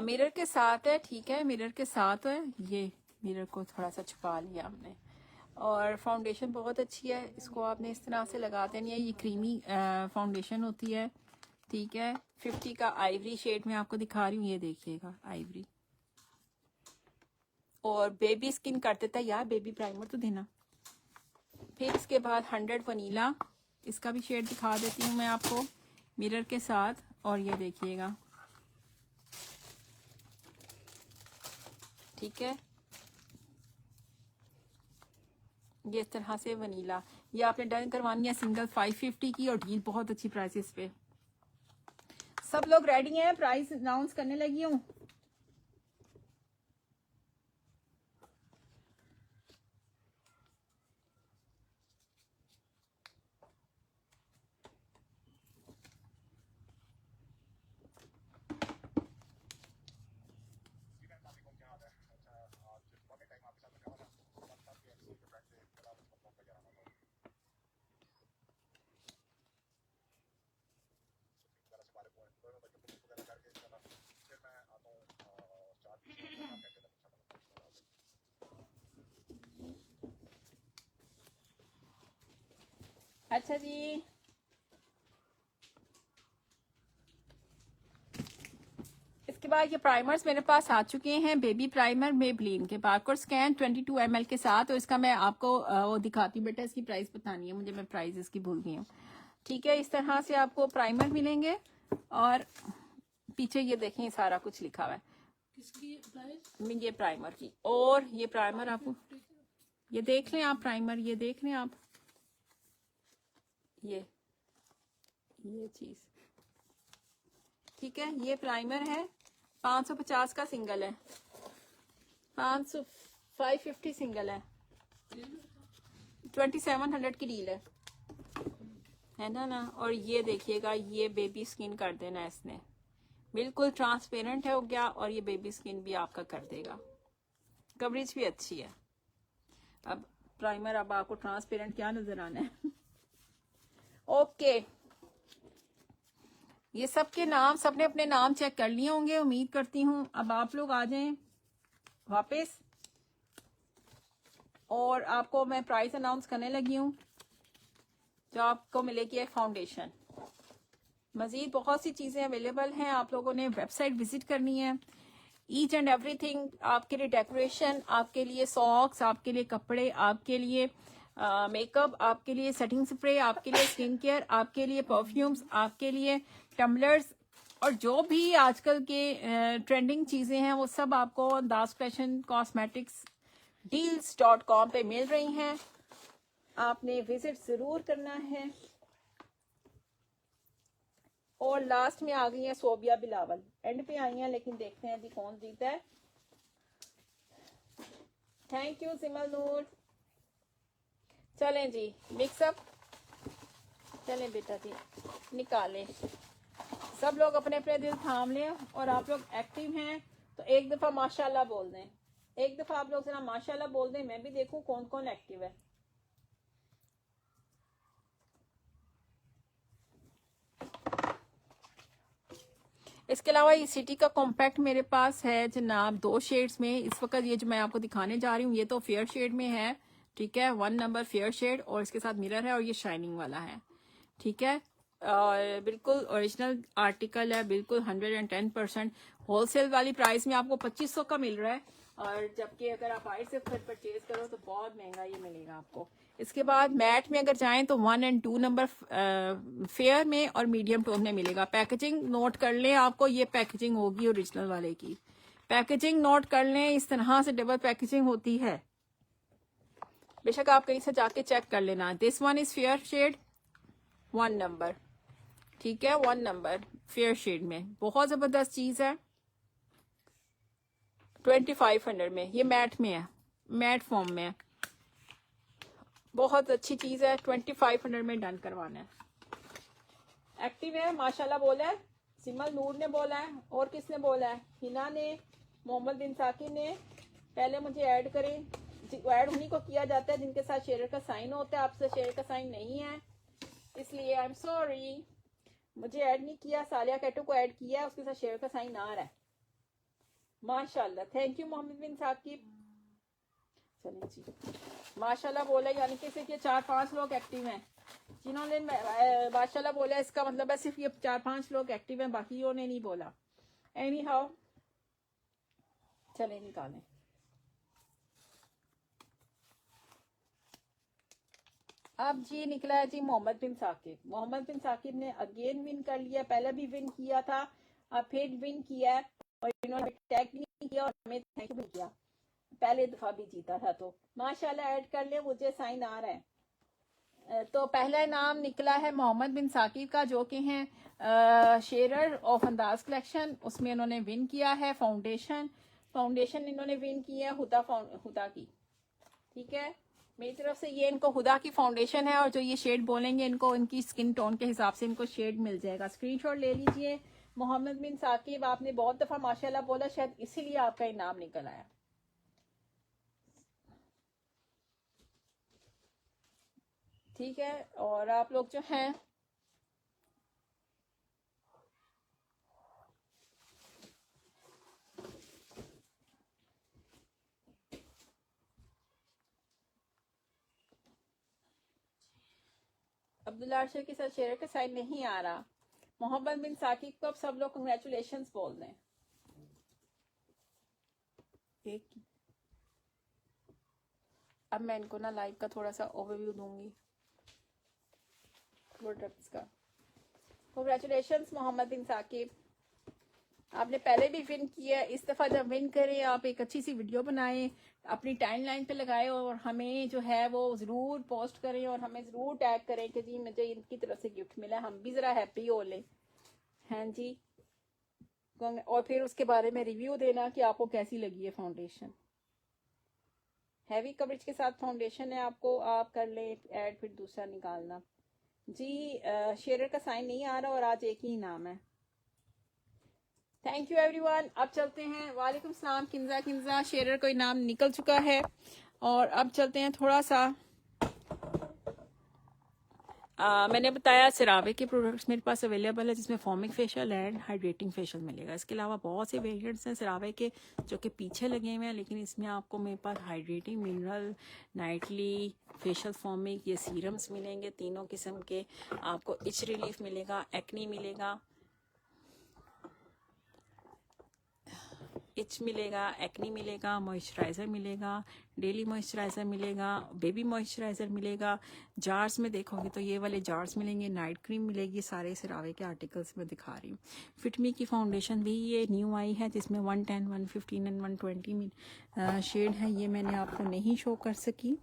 मिरर के साथ है, ठीक है, मिरर के साथ है। ये मिरर को थोड़ा सा छुपा लिया हमने। और फाउंडेशन बहुत अच्छी है, इसको आपने इस तरह से लगाते नहीं है, ये क्रीमी फाउंडेशन होती है, ठीक है। 50 का आइवरी शेड में आपको दिखा रही हूँ, ये देखिएगा आइवरी। और बेबी स्किन कर देता है यार, बेबी प्राइमर तो देना। फिर इसके बाद 100 वनीला, इसका भी शेड दिखा देती हूँ मैं आपको मिरर के साथ। और ये देखिएगा, ठीक है, ये इस तरह से वनीला। ये आपने डन करवानी है सिंगल 550 की, और डील बहुत अच्छी प्राइसेस पे। सब लोग रेडी हैं, प्राइस अनाउंस करने लगी हूँ। अच्छा जी, इसके बाद ये प्राइमर्स मेरे पास आ चुके हैं। बेबी प्राइमर मेबलिन के बारकोड स्कैन 22 ml के साथ। और इसका मैं आपको वो दिखाती हूँ, बेटा इसकी प्राइस बतानी है मुझे, मैं प्राइस इसकी भूल गई हूँ, ठीक है। इस तरह से आपको प्राइमर मिलेंगे। और पीछे ये देखें सारा कुछ लिखा हुआ है, किसकी प्राइस? ये प्राइमर की। और ये प्राइमर आपको, ये देख लें आप प्राइमर, ये देख लें आप, ये चीज, ठीक है। ये प्राइमर है, 550 का सिंगल है, 550 सिंगल है, 2700 की डील है ना। और ये देखिएगा, ये बेबी स्किन कर देना इसने, बिल्कुल ट्रांसपेरेंट है हो गया। और ये बेबी स्किन भी आपका कर देगा, कवरेज भी अच्छी है। अब प्राइमर, अब आपको ट्रांसपेरेंट क्या नजर आना है। ओके, ये सबके नाम, सबने अपने नाम चेक कर लिए होंगे उम्मीद करती हूँ। अब आप लोग आ जाएं वापस, और आपको मैं प्राइस अनाउंस करने लगी हूँ। जो आपको मिलेगी एक फाउंडेशन, मजीद बहुत सी चीजें अवेलेबल हैं, आप लोगों ने वेबसाइट विजिट करनी है। ईच एंड एवरीथिंग आपके लिए, डेकोरेशन आपके लिए, सॉक्स आपके लिए, कपड़े आपके लिए, मेकअप आपके लिए, सेटिंग स्प्रे आपके लिए, स्किन केयर आपके लिए, परफ्यूम्स आपके लिए, टम्बलर्स, और जो भी आजकल के ट्रेंडिंग चीजें हैं वो सब आपको दास फैशन कॉस्मेटिक्स deals.com पे मिल रही हैं। आपने विजिट जरूर करना है। और लास्ट में आ गई है सोबिया बिलावल, एंड पे आई हैं, लेकिन देखते हैं अभी कौन जीता है। थैंक यू सिमल नूर। चलें जी, मिक्सअप, चलें बेटा जी, निकालें। सब लोग अपने अपने दिल थाम लें, और आप लोग एक्टिव हैं तो एक दफा माशाल्लाह बोल दें। एक दफा आप लोग जरा माशाल्लाह बोल दें, मैं भी देखूं कौन कौन एक्टिव है। इसके अलावा ये सिटी का कॉम्पैक्ट मेरे पास है जनाब 2 शेड्स में। इस वक्त ये जो मैं आपको दिखाने जा रही हूँ ये तो फेयर शेड में है, ठीक है, 1 नंबर फेयर शेड, और इसके साथ मिरर है, और ये शाइनिंग वाला है, ठीक है। और बिल्कुल ओरिजिनल आर्टिकल है, बिल्कुल 110%। होलसेल वाली प्राइस में आपको 2500 का मिल रहा है, और जबकि अगर आप बाहर से परचेज करो तो बहुत महंगा ये मिलेगा आपको। इसके बाद मैट में अगर जाएं तो 1 और 2 नंबर फेयर में और मीडियम टोन में मिलेगा। पैकेजिंग नोट कर लें, आपको ये पैकेजिंग होगी ओरिजिनल वाले की। पैकेजिंग नोट कर लें, इस तरह से डबल पैकेजिंग होती है। बेशक आप कहीं से जाके चेक कर लेना। This one is fair shade 1 number, ठीक है, 1 नंबर फेयर शेड में, बहुत जबरदस्त चीज है। 2500 में, ये मैट में है, मैट फॉर्म में है, बहुत अच्छी चीज है। 2500 में डन करवाना है। एक्टिव है माशाल्लाह बोला है, सिमल नूर ने बोला है, और किसने बोला है, हिना ने, मोहम्मद बिन साकिब ने। पहले मुझे ऐड करें, ऐड उन्हीं को किया जाता है जिनके साथ शेयर का साइन होता है। आपसे शेयर का साइन नहीं है, इसलिए आई एम सॉरी, मुझे ऐड नहीं किया, सालिया कैटो को ऐड किया है, उसके साथ शेयर का साइन आ रहा है। माशाल्लाह, थैंक यू मोहम्मद बिन साकिब। चलिए जी, माशाल्लाह बोला, यानी कि सिर्फ ये 4-5 लोग एक्टिव हैं जिन्होंने माशाल्लाह बोला। इसका मतलब है सिर्फ ये 4-5 लोग एक्टिव हैं, बाकियों ने नहीं बोला। एनी हाउ, चले निकालें। अब जी निकला है जी मोहम्मद बिन साकिब। मोहम्मद बिन साकिब ने अगेन विन कर लिया, पहले भी विन किया था, अब फिर विन किया है, और इन्होंने टैग नहीं किया और हमें थैंक यू भी किया, पहले दफा भी जीता था। तो माशाल्लाह ऐड कर ले, मुझे साइन आ रहा है। तो पहला नाम निकला है मोहम्मद बिन साकिब का, जो कि हैं शेरर ऑफ अंदाज कलेक्शन, उसमें इन्होंने विन किया है। फाउंडेशन इन्होंने विन की है हुदा की, ठीक है। मेरी तरफ से ये इनको हुदा की फाउंडेशन है, और जो ये शेड बोलेंगे इनको इनकी स्किन टोन के हिसाब से इनको शेड मिल जाएगा। स्क्रीनशॉट ले लीजिए। मोहम्मद बिन साकिब, आपने बहुत दफा माशाल्लाह बोला, शायद इसीलिए आपका इनाम निकल आया। ठीक है, और आप लोग जो हैं अब्दुल्ला अरशद के साथ शेयर का साइन नहीं आ रहा। मोहम्मद बिन साकिब को अब सब लोग कंग्रेचुलेशंस बोल दें। एक अब मैं इनको ना लाइव का थोड़ा सा ओवरव्यू दूंगी प्रोडक्ट्स का। कंग्रेचुलेशंस मोहम्मद बिन साकिब, आपने पहले भी विन किया है। इस दफा जब विन करें, आप एक अच्छी सी वीडियो बनाएं, अपनी टाइमलाइन पे लगाएं, और हमें जो है वो जरूर पोस्ट करें, और हमें जरूर टैग करें कि जी मुझे इनकी तरफ से गिफ्ट मिला, हम भी जरा हैप्पी हो लें। हैं जी, और फिर उसके बारे में रिव्यू देना कि आपको कैसी लगी है फाउंडेशन। हैवी कवरेज के साथ फाउंडेशन है, आपको आप कर लें ऐड, फिर दूसरा निकालना जी। शेयर का साइन नहीं आ रहा, और आज एक ही इनाम है। Thank you everyone. अब चलते हैं, वालेकुम सलाम किंजा शेयर को इनाम निकल चुका है, और अब चलते हैं थोड़ा सा। मैंने बताया सिरावे के प्रोडक्ट्स मेरे पास अवेलेबल है, जिसमें formic facial and hydrating facial मिलेगा। इसके अलावा बहुत से वेरिएंट्स हैं सिरावे के जो कि पीछे लगे हुए हैं, लेकिन इसमें आपको मेरे पास hydrating, mineral, nightly, facial, formic, ये सीरम्स मिलेंगे तीनों किस्म के। आपको इच रिलीफ मिलेगा, एक्नी मिलेगा, इच मिलेगा, एक्नी मिलेगा, मॉइस्चराइज़र मिलेगा, डेली मॉइस्चराइज़र मिलेगा, बेबी मॉइस्चराइज़र मिलेगा। जार्स में देखोगे तो ये वाले जार्स मिलेंगे, नाइट क्रीम मिलेगी। सारे सिरावे के आर्टिकल्स में दिखा रही हूँ। फिटमी की फाउंडेशन भी ये न्यू आई है, जिसमें 110, 115 एंड 120 में शेड है। ये मैंने आपको नहीं शो कर सकी,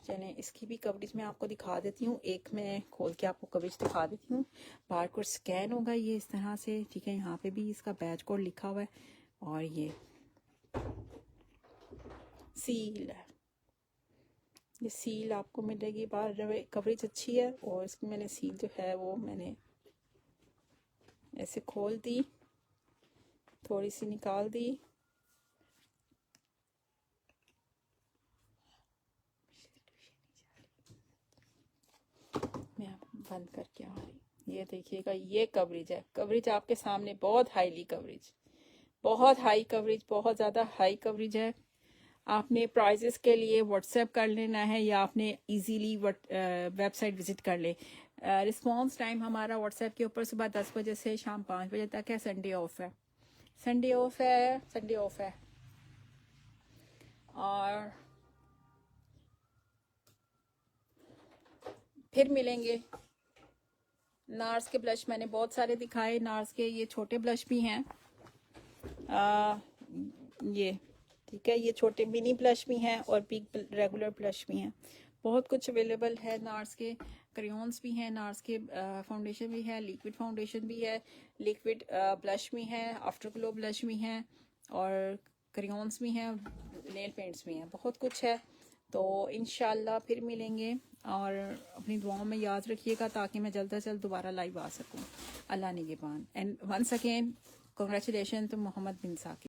चले इसकी भी कवरेज मैं आपको दिखा देती हूँ। एक मैं खोल के आपको कवरेज दिखा देती हूँ। बार कोड स्कैन होगा ये इस तरह से, ठीक है। यहाँ पे भी इसका बैच कोड लिखा हुआ है, और ये सील है, ये सील आपको मिलेगी। बार कवरेज अच्छी है, और इसकी मैंने सील जो है वो मैंने ऐसे खोल दी, थोड़ी सी निकाल दी, मैं बंद करके आ रही। ये देखिएगा, ये कवरेज है। कवरेज आपके सामने, बहुत हाईली कवरेज, बहुत हाई कवरेज, बहुत ज़्यादा हाई कवरेज है। आपने प्राइजेस के लिए व्हाट्सएप कर लेना है, या आपने इजीली वेबसाइट विजिट कर ले। रिस्पांस टाइम हमारा व्हाट्सएप के ऊपर सुबह 10 बजे से शाम 5 बजे तक है। संडे ऑफ है, संडे ऑफ है, संडे ऑफ है। और फिर मिलेंगे। नार्स के ब्लश मैंने बहुत सारे दिखाए, नार्स के ये छोटे ब्लश भी हैं, ये ठीक है। ये छोटे मिनी ब्लश भी हैं और बिग रेगुलर ब्लश भी हैं। बहुत कुछ अवेलेबल है। नार्स के क्रेयॉन्स भी हैं, नार्स के फाउंडेशन भी है, लिक्विड फाउंडेशन भी है, लिक्विड ब्लश भी है, आफ्टर ग्लो ब्लश भी हैं और क्रेयॉन्स भी हैं, नेल पेंट्स भी हैं, बहुत कुछ है। तो इंशाल्लाह फिर मिलेंगे और अपनी दुआओं में याद रखिएगा ताकि मैं जल्द से जल्द दोबारा लाइव आ सकूं। अल्लाह निगहबान। And once again congratulation to Mohammad bin Saqib.